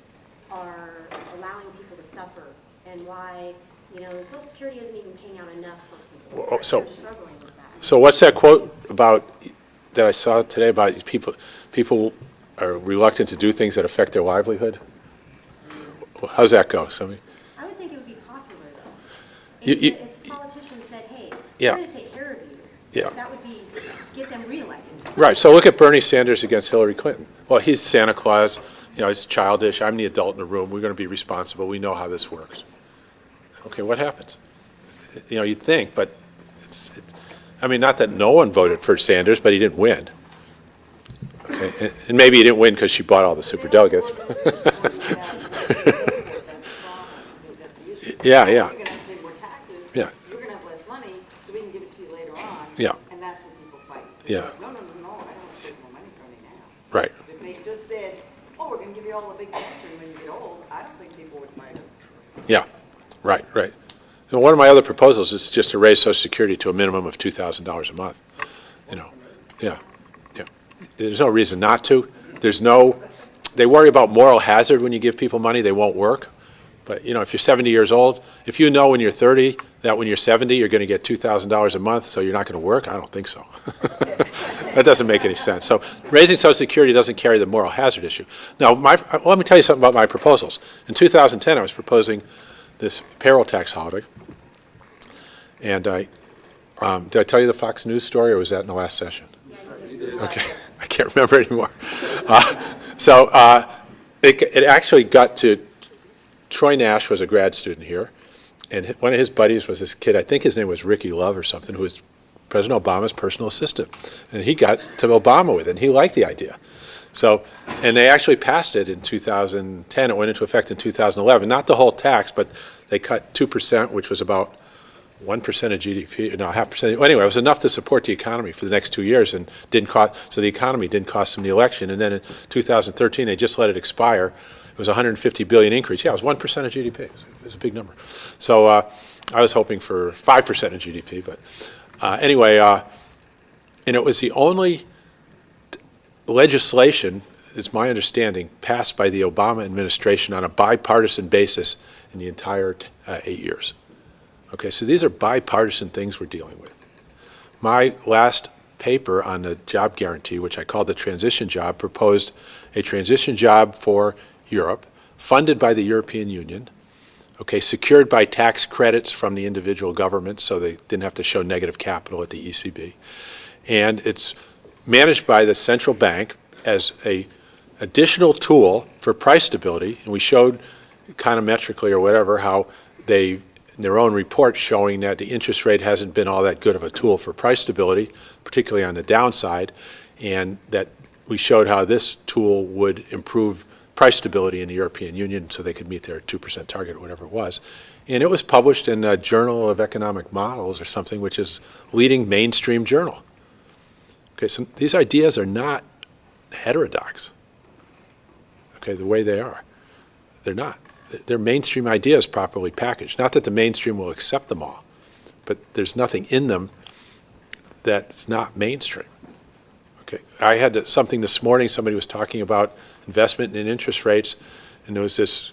are allowing people to suffer, and why, you know, Social Security isn't even paying out enough for people. Well, so- They're struggling with that. So what's that quote about that I saw today about people are reluctant to do things that affect their livelihood? How's that go, somebody? I would think it would be popular, though. If politicians said, hey, Yeah. we're going to take care of you, Yeah. that would be, get them reelected. Right, so look at Bernie Sanders against Hillary Clinton. Well, he's Santa Claus, you know, it's childish, I'm the adult in the room, we're going to be responsible, we know how this works. Okay, what happens? You know, you'd think, but I mean, not that no one voted for Sanders, but he didn't win. Okay, and maybe he didn't win because she bought all the superdelegates. Yeah. You're going to have to pay more taxes. Yeah. You're going to have less money, so we can give it to you later on. Yeah. And that's what people fight. Yeah. Like, no, I don't want to take more money from you now. Right. If they just said, oh, we're going to give you all a big pension when you get old, I don't think people would fight us. Yeah, right. And one of my other proposals is just to raise Social Security to a minimum of $2,000 a month. You know, yeah. There's no reason not to. They worry about moral hazard when you give people money, they won't work. But, you know, if you're 70 years old, if you know when you're 30 that when you're 70 you're going to get $2,000 a month, so you're not going to work, I don't think so. That doesn't make any sense. So raising Social Security doesn't carry the moral hazard issue. Now, let me tell you something about my proposals. In 2010, I was proposing this payroll tax holiday. And did I tell you the Fox News story, or was that in the last session? Okay, I can't remember anymore. It actually got to, Troy Nash was a grad student here, and one of his buddies was this kid, I think his name was Ricky Love or something, who was President Obama's personal assistant. And he got to Obama with it, and he liked the idea. So, and they actually passed it in 2010. It went into effect in 2011. Not the whole tax, but they cut 2%, which was about 1% of GDP, no, 0.5%. Anyway, it was enough to support the economy for the next 2 years, and didn't cost. So the economy didn't cost them the election. And then in 2013, they just let it expire. It was a $150 billion increase. Yeah, it was 1% of GDP. It was a big number. So I was hoping for 5% of GDP, but anyway, And it was the only legislation, is my understanding, passed by the Obama administration on a bipartisan basis in the entire 8 years. Okay, so these are bipartisan things we're dealing with. My last paper on the job guarantee, which I called the transition job, proposed a transition job for Europe, funded by the European Union, okay, secured by tax credits from the individual governments, so they didn't have to show negative capital at the ECB. And it's managed by the central bank as a additional tool for price stability. And we showed econometrically or whatever how they, in their own report, showing that the interest rate hasn't been all that good of a tool for price stability, particularly on the downside, and that we showed how this tool would improve price stability in the European Union so they could meet their 2% target or whatever it was. And it was published in the Journal of Economic Models or something, which is leading mainstream journal. Okay, so these ideas are not heterodox, okay, the way they are. They're not. They're mainstream ideas properly packaged. Not that the mainstream will accept them all, but there's nothing in them that's not mainstream. Okay, I had something this morning, somebody was talking about investment in interest rates, and there was this,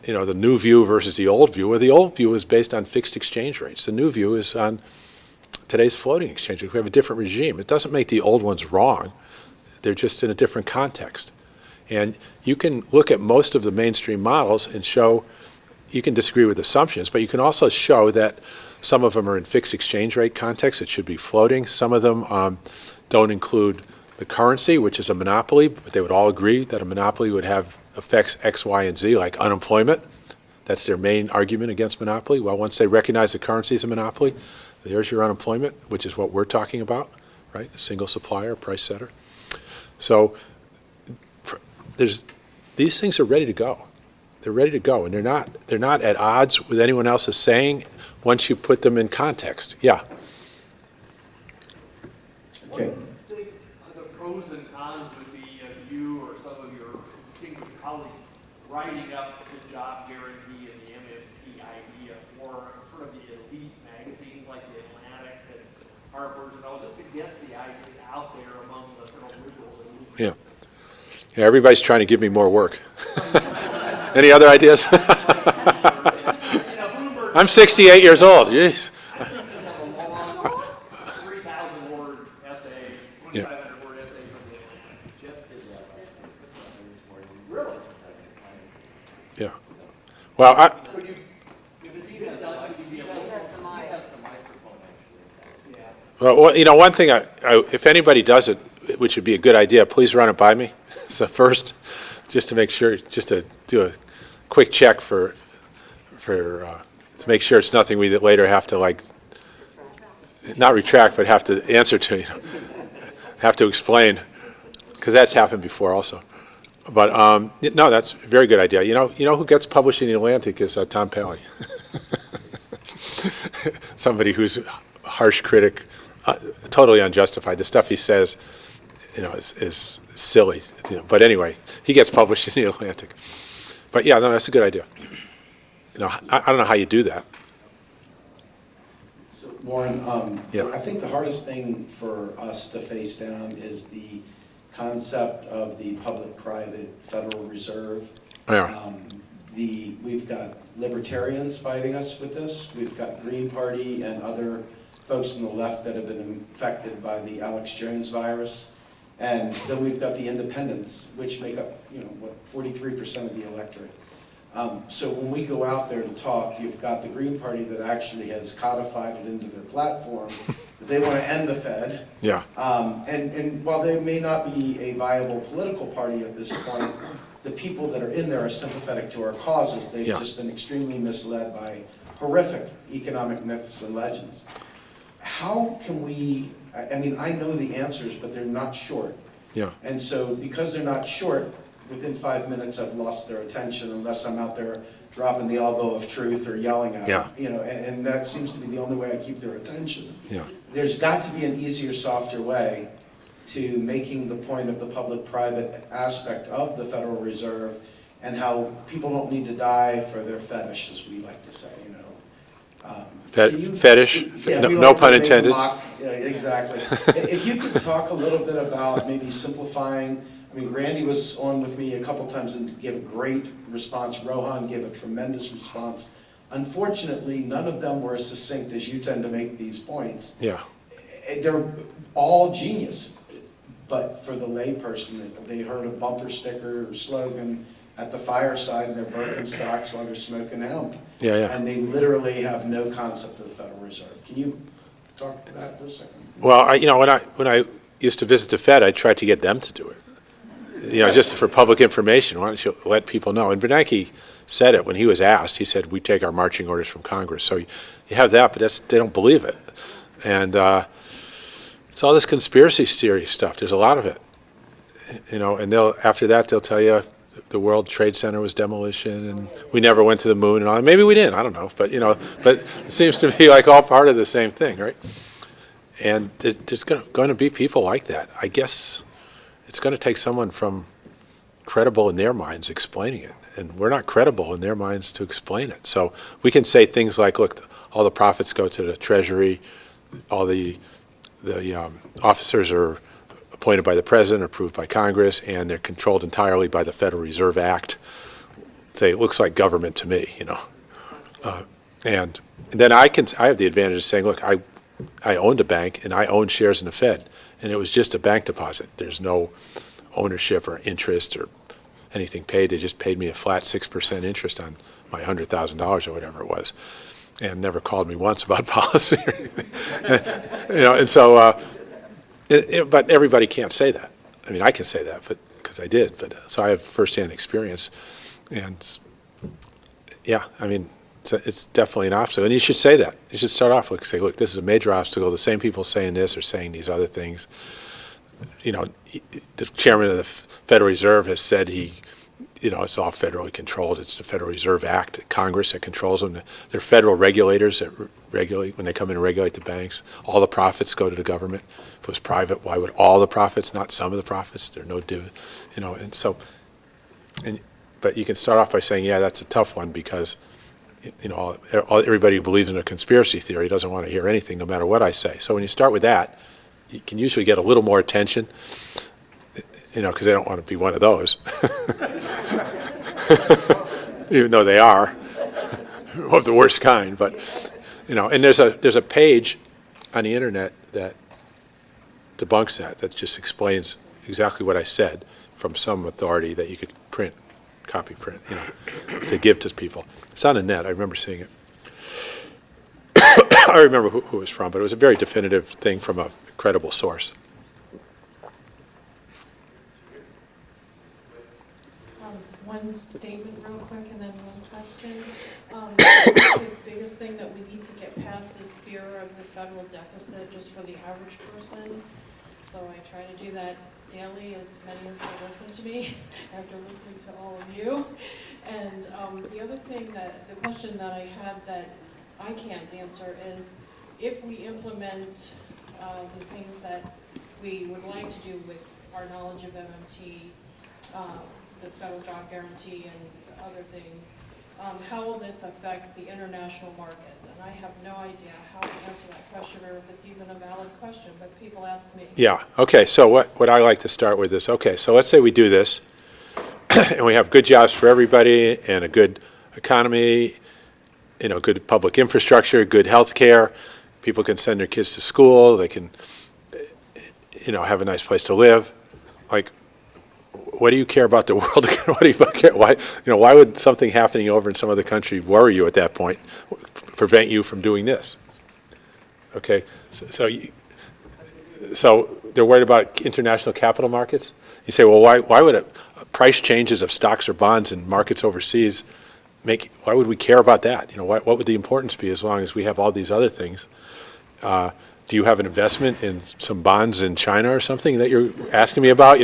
you know, the new view versus the old view. Well, the old view is based on fixed exchange rates. The new view is on today's floating exchange rate. We have a different regime. It doesn't make the old ones wrong. They're just in a different context. And you can look at most of the mainstream models and show, you can disagree with assumptions, but you can also show that some of them are in fixed exchange rate context. It should be floating. Some of them don't include the currency, which is a monopoly, but they would all agree that a monopoly would have effects X, Y, and Z, like unemployment. That's their main argument against monopoly. Well, once they recognize the currency as a monopoly, there's your unemployment, which is what we're talking about, right? A single supplier, price setter. So these things are ready to go. They're ready to go, and they're not at odds with anyone else's saying once you put them in context. Yeah. Okay. The pros and cons would be of you or some of your distinguished colleagues writing up the job guarantee and the MMT idea for sort of the elite magazines like the Atlantic and Harper's and all, just to get the idea out there among the sort of liberals and Yeah. Yeah, everybody's trying to give me more work. Any other ideas? I'm 68 years old. Jeez. I think you have a long 3,000 word essay, 2,500 word essay from the Atlantic. Jeff did that. Really? Yeah. Well, well, you know, one thing, if anybody does it, which would be a good idea, please run it by me. So first, just to make sure, just to do a quick check to make sure it's nothing we later have to, like, not retract, but have to answer to, you know, have to explain, because that's happened before also. But no, that's a very good idea. You know who gets published in the Atlantic is Tom Paley. Somebody who's a harsh critic, totally unjustified. The stuff he says, you know, is silly. You know. But anyway, he gets published in the Atlantic. But yeah, no, that's a good idea. You know, I don't know how you do that. So Warren, Yeah. I think the hardest thing for us to face down is the concept of the public-private Federal Reserve. Yeah. We've got libertarians fighting us with this. We've got Green Party and other folks on the left that have been infected by the Alex Jones virus. And then we've got the independents, which make up, 43% of the electorate. So when we go out there to talk, you've got the Green Party that actually has codified it into their platform. They want to end the Fed. Yeah. And while they may not be a viable political party at this point, the people that are in there are sympathetic to our causes. They've just been extremely misled by horrific economic myths and legends. How can we, I know the answers, but they're not short. Yeah. And so because they're not short, within 5 minutes I've lost their attention unless I'm out there dropping the elbow of truth or yelling at them. And that seems to be the only way I keep their attention. Yeah. There's got to be an easier, softer way to making the point of the public-private aspect of the Federal Reserve and how people don't need to die for their fetish, as we like to say, Can you- Fetish? Yeah, No- we no like to pun make a intended. mock- Yeah, exactly. If you could talk a little bit about maybe simplifying, I mean, Randy was on with me a couple times and gave a great response. Rohan gave a tremendous response. Unfortunately, none of them were as succinct as you tend to make these points. Yeah. They're all genius, but for the layperson, they heard a bumper sticker or slogan at the fireside in their Birkenstocks while they're smoking hemp. Yeah, yeah. And they literally have no concept of the Federal Reserve. Can you talk to that for a second? Well, when I used to visit the Fed, I tried to get them to do it. Just for public information, why don't you let people know? And Bernanke said it when he was asked. He said, we take our marching orders from Congress. So you have that, but they don't believe it. And it's all this conspiracy theory stuff. There's a lot of it. And after that, they'll tell you the World Trade Center was demolition and we never went to the moon and all. Maybe we didn't, I don't know. But, but it seems to be like all part of the same thing, right? And there's going to be people like that. I guess it's going to take someone from credible in their minds explaining it. And we're not credible in their minds to explain it. So we can say things like, look, all the profits go to the Treasury, all the officers are appointed by the President, approved by Congress, and they're controlled entirely by the Federal Reserve Act. Say, it looks like government to me, and then I have the advantage of saying, look, I owned a bank and I owned shares in the Fed, and it was just a bank deposit. There's no ownership or interest or anything paid. They just paid me a flat 6% interest on my $100,000 or whatever it was, and never called me once about policy or anything. And so, but everybody can't say that. I mean, I can say that, but because I did. But so I have firsthand experience, and yeah, I mean, it's definitely an obstacle, and you should say that. You should start off with say, look, this is a major obstacle. The same people saying this are saying these other things. The chairman of the Federal Reserve has said it's all federally controlled. It's the Federal Reserve Act, Congress that controls them. They're federal regulators that regulate when they come in and regulate the banks. All the profits go to the government. If it was private, why would all the profits, not some of the profits? There are no dividends, and so, but you can start off by saying, yeah, that's a tough one because, everybody who believes in a conspiracy theory doesn't want to hear anything, no matter what I say. So when you start with that, you can usually get a little more attention, because they don't want to be one of those, even though they are of the worst kind. But and there's a page on the internet that debunks that just explains exactly what I said from some authority that you could copy print, to give to people. It's on the net. I remember seeing it. I remember who it was from, but it was a very definitive thing from a credible source. One statement real quick and then one question. The biggest thing that we need to get past is fear of the federal deficit just for the average person. So I try to do that daily, as many as will listen to me after listening to all of you. And the other thing the question that I had that I can't answer is if we implement the things that we would like to do with our knowledge of MMT, the federal job guarantee and other things, how will this affect the international markets? And I have no idea how to answer that question or if it's even a valid question, but people ask me. Yeah, okay, so what I like to start with is, okay, so let's say we do this, and we have good jobs for everybody, and a good economy, good public infrastructure, good health care, people can send their kids to school, they can, have a nice place to live. Like, what do you care about the world? What do you care? Why would something happening over in some other country worry you at that point, prevent you from doing this? Okay, so they're worried about international capital markets? You say, well, why would price changes of stocks or bonds in markets overseas why would we care about that? What would the importance be as long as we have all these other things? Do you have an investment in some bonds in China or something that you're asking me about?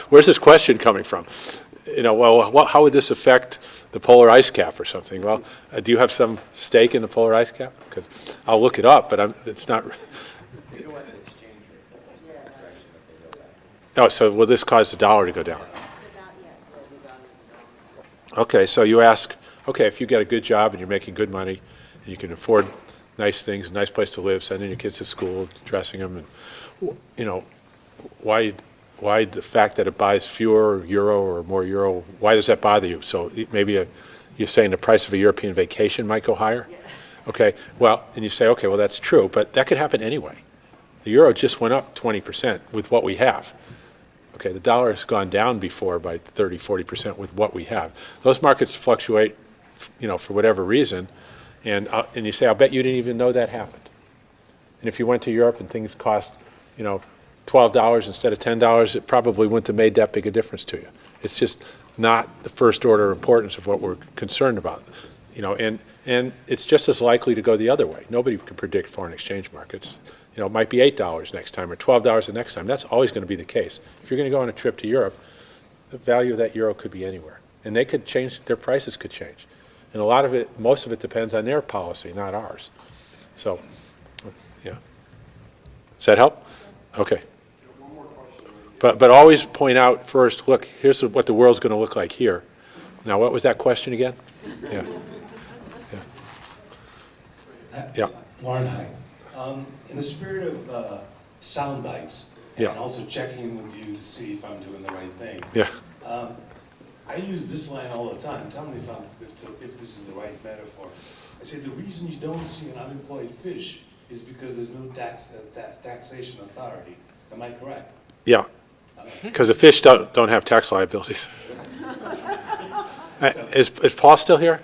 Where's this question coming from? How would this affect the polar ice cap or something? Well, do you have some stake in the polar ice cap? Because I'll look it up, but it's not. Oh, so will this cause the dollar to go down? Okay, so you ask, okay, if you get a good job and you're making good money and you can afford nice things, a nice place to live, sending your kids to school, dressing them, and, you know, why the fact that it buys fewer euro or more euro, why does that bother you? So maybe you're saying the price of a European vacation might go higher? Yeah. Okay, well, and you say, okay, well, that's true, but that could happen anyway. The euro just went up 20% with what we have. Okay, the dollar has gone down before by 30, 40% with what we have. Those markets fluctuate, you know, for whatever reason, and you say, I'll bet you didn't even know that happened. And if you went to Europe and things cost, you know, $12 instead of $10, it probably wouldn't have made that big a difference to you. It's just not the first order importance of what we're concerned about, you know, and it's just as likely to go the other way. Nobody can predict foreign exchange markets. You know, it might be $8 next time or $12 the next time. That's always going to be the case. If you're going to go on a trip to Europe, the value of that euro could be anywhere. And they could change, their prices could change. And a lot of it, most of it depends on their policy, not ours. So, yeah. Does that help? Okay. But always point out first, look, here's what the world's going to look like here. Now, what was that question again? Yeah. Yeah. Warren, hi. In the spirit of sound bites, Yeah. and also checking in with you to see if I'm doing the right thing, Yeah. I use this line all the time. Tell me if this is the right metaphor. I say the reason you don't see an unemployed fish is because there's no taxation authority. Am I correct? Yeah. Because the fish don't have tax liabilities. Is Paul still here?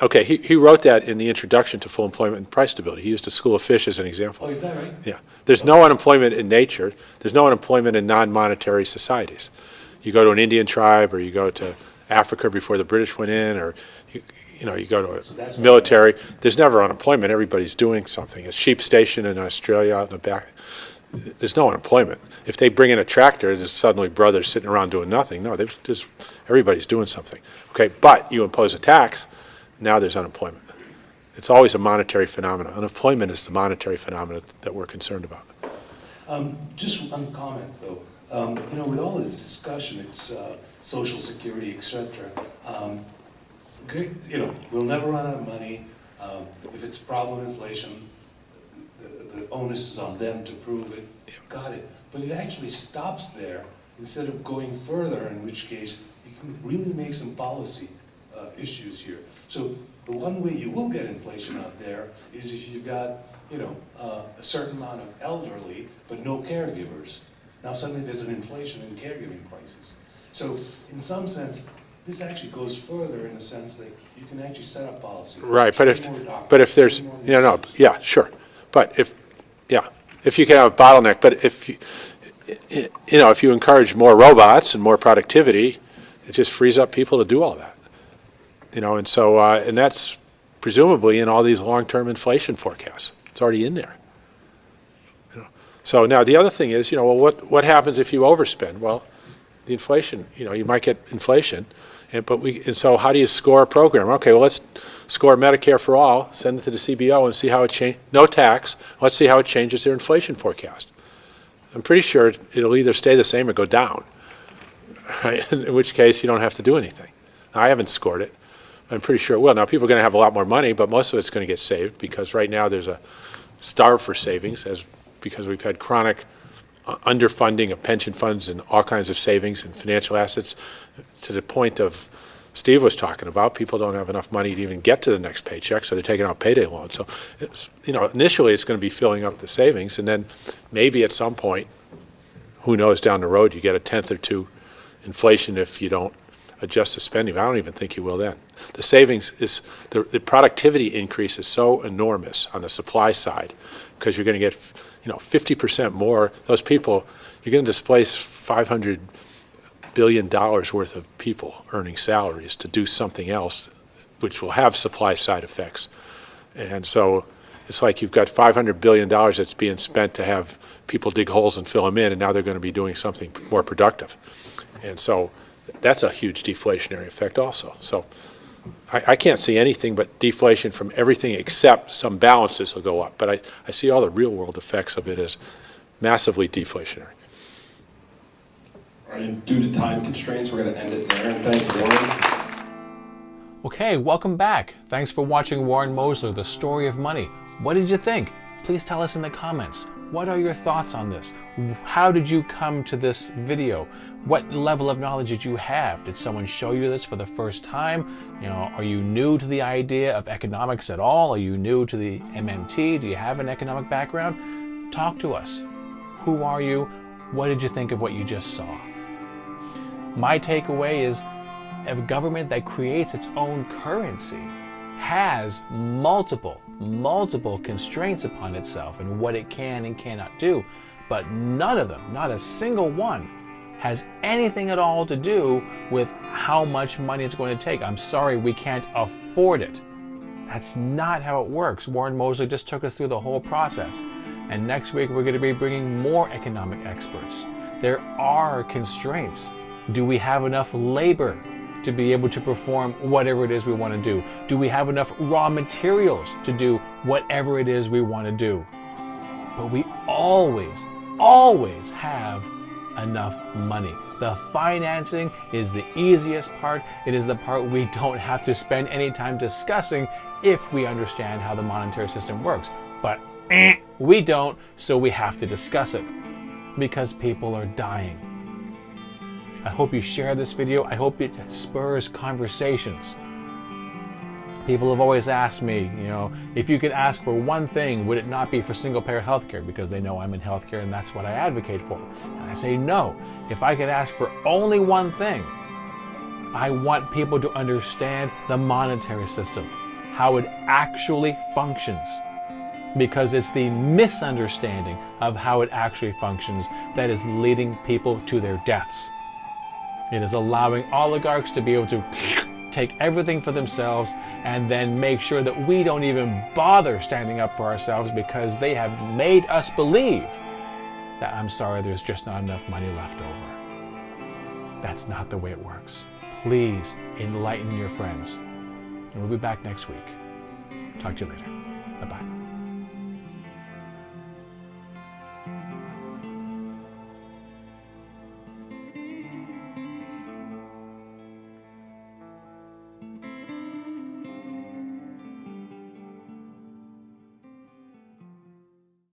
Okay, he wrote that in the introduction to Full Employment and Price Stability. He used a school of fish as an example. Oh, is that right? Yeah. There's no unemployment in nature. There's no unemployment in non-monetary societies. You go to an Indian tribe, or you go to Africa before the British went in, or you know, you go to a military. There's never unemployment. Everybody's doing something. A sheep station in Australia out in the back. There's no unemployment. If they bring in a tractor, there's suddenly brothers sitting around doing nothing. No, everybody's doing something. Okay, but you impose a tax, now there's unemployment. It's always a monetary phenomenon. Unemployment is the monetary phenomenon that we're concerned about. Just one comment, though. You know, with all this discussion, it's Social Security, etc. You know, we'll never run out of money. If it's a problem, inflation, the onus is on them to prove it. Yeah. Got it. But it actually stops there instead of going further, in which case you can really make some policy issues here. So the one way you will get inflation out there is if you've got, you know, a certain amount of elderly but no caregivers. Now suddenly there's an inflation in caregiving prices. So in some sense, this actually goes further in the sense that you can actually set up policy. Right, but Train more doctors, if there's, train more you know, no, nurses. yeah, sure. But if you can have a bottleneck, but if you know, if you encourage more robots and more productivity, it just frees up people to do all that. You know, and so, and that's presumably in all these long-term inflation forecasts. It's already in there. You know, so now the other thing is, you know, well, what happens if you overspend? Well, the inflation, you know, you might get inflation, and so how do you score a program? Okay, well, let's score Medicare for all, send it to the CBO, and see how it changes. No tax. Let's see how it changes their inflation forecast. I'm pretty sure it'll either stay the same or go down. Right? In which case, you don't have to do anything. I haven't scored it. I'm pretty sure it will. Now, people are going to have a lot more money, but most of it's going to get saved because right now there's a starve for savings because we've had chronic underfunding of pension funds and all kinds of savings and financial assets to the point of Steve was talking about. People don't have enough money to even get to the next paycheck, so they're taking out payday loans. So, you know, initially it's going to be filling up the savings, and then maybe at some point, who knows, down the road, you get a tenth or two inflation if you don't adjust the spending. I don't even think you will then. The savings is, the productivity increase is so enormous on the supply side because you're going to get, you know, 50% more. Those people, you're going to displace $500 billion worth of people earning salaries to do something else, which will have supply side effects. And so it's like you've got $500 billion that's being spent to have people dig holes and fill them in, and now they're going to be doing something more productive. And so that's a huge deflationary effect also. So I can't see anything but deflation from everything except some balances will go up. But I see all the real world effects of it as massively deflationary. All right, due to time constraints, we're going to end it there. And thank you, Warren. Okay, welcome back. Thanks for watching Warren Mosler, The Story of Money. What did you think? Please tell us in the comments. What are your thoughts on this? How did you come to this video? What level of knowledge did you have? Did someone show you this for the first time? You know, are you new to the idea of economics at all? Are you new to the MMT? Do you have an economic background? Talk to us. Who are you? What did you think of what you just saw? My takeaway is a government that creates its own currency has multiple constraints upon itself and what it can and cannot do, but none of them, not a single one, has anything at all to do with how much money it's going to take. I'm sorry, we can't afford it. That's not how it works. Warren Mosler just took us through the whole process. And next week, we're going to be bringing more economic experts. There are constraints. Do we have enough labor to be able to perform whatever it is we want to do? Do we have enough raw materials to do whatever it is we want to do? But we always have enough money. The financing is the easiest part. It is the part we don't have to spend any time discussing if we understand how the monetary system works. But we don't, so we have to discuss it because people are dying. I hope you share this video. I hope it spurs conversations. People have always asked me, you know, if you could ask for one thing, would it not be for single-payer healthcare? Because they know I'm in healthcare and that's what I advocate for. And I say no. If I could ask for only one thing, I want people to understand the monetary system, how it actually functions. Because it's the misunderstanding of how it actually functions that is leading people to their deaths. It is allowing oligarchs to be able to take everything for themselves and then make sure that we don't even bother standing up for ourselves because they have made us believe that, I'm sorry, there's just not enough money left over. That's not the way it works. Please enlighten your friends. And we'll be back next week. Talk to you later. Bye-bye.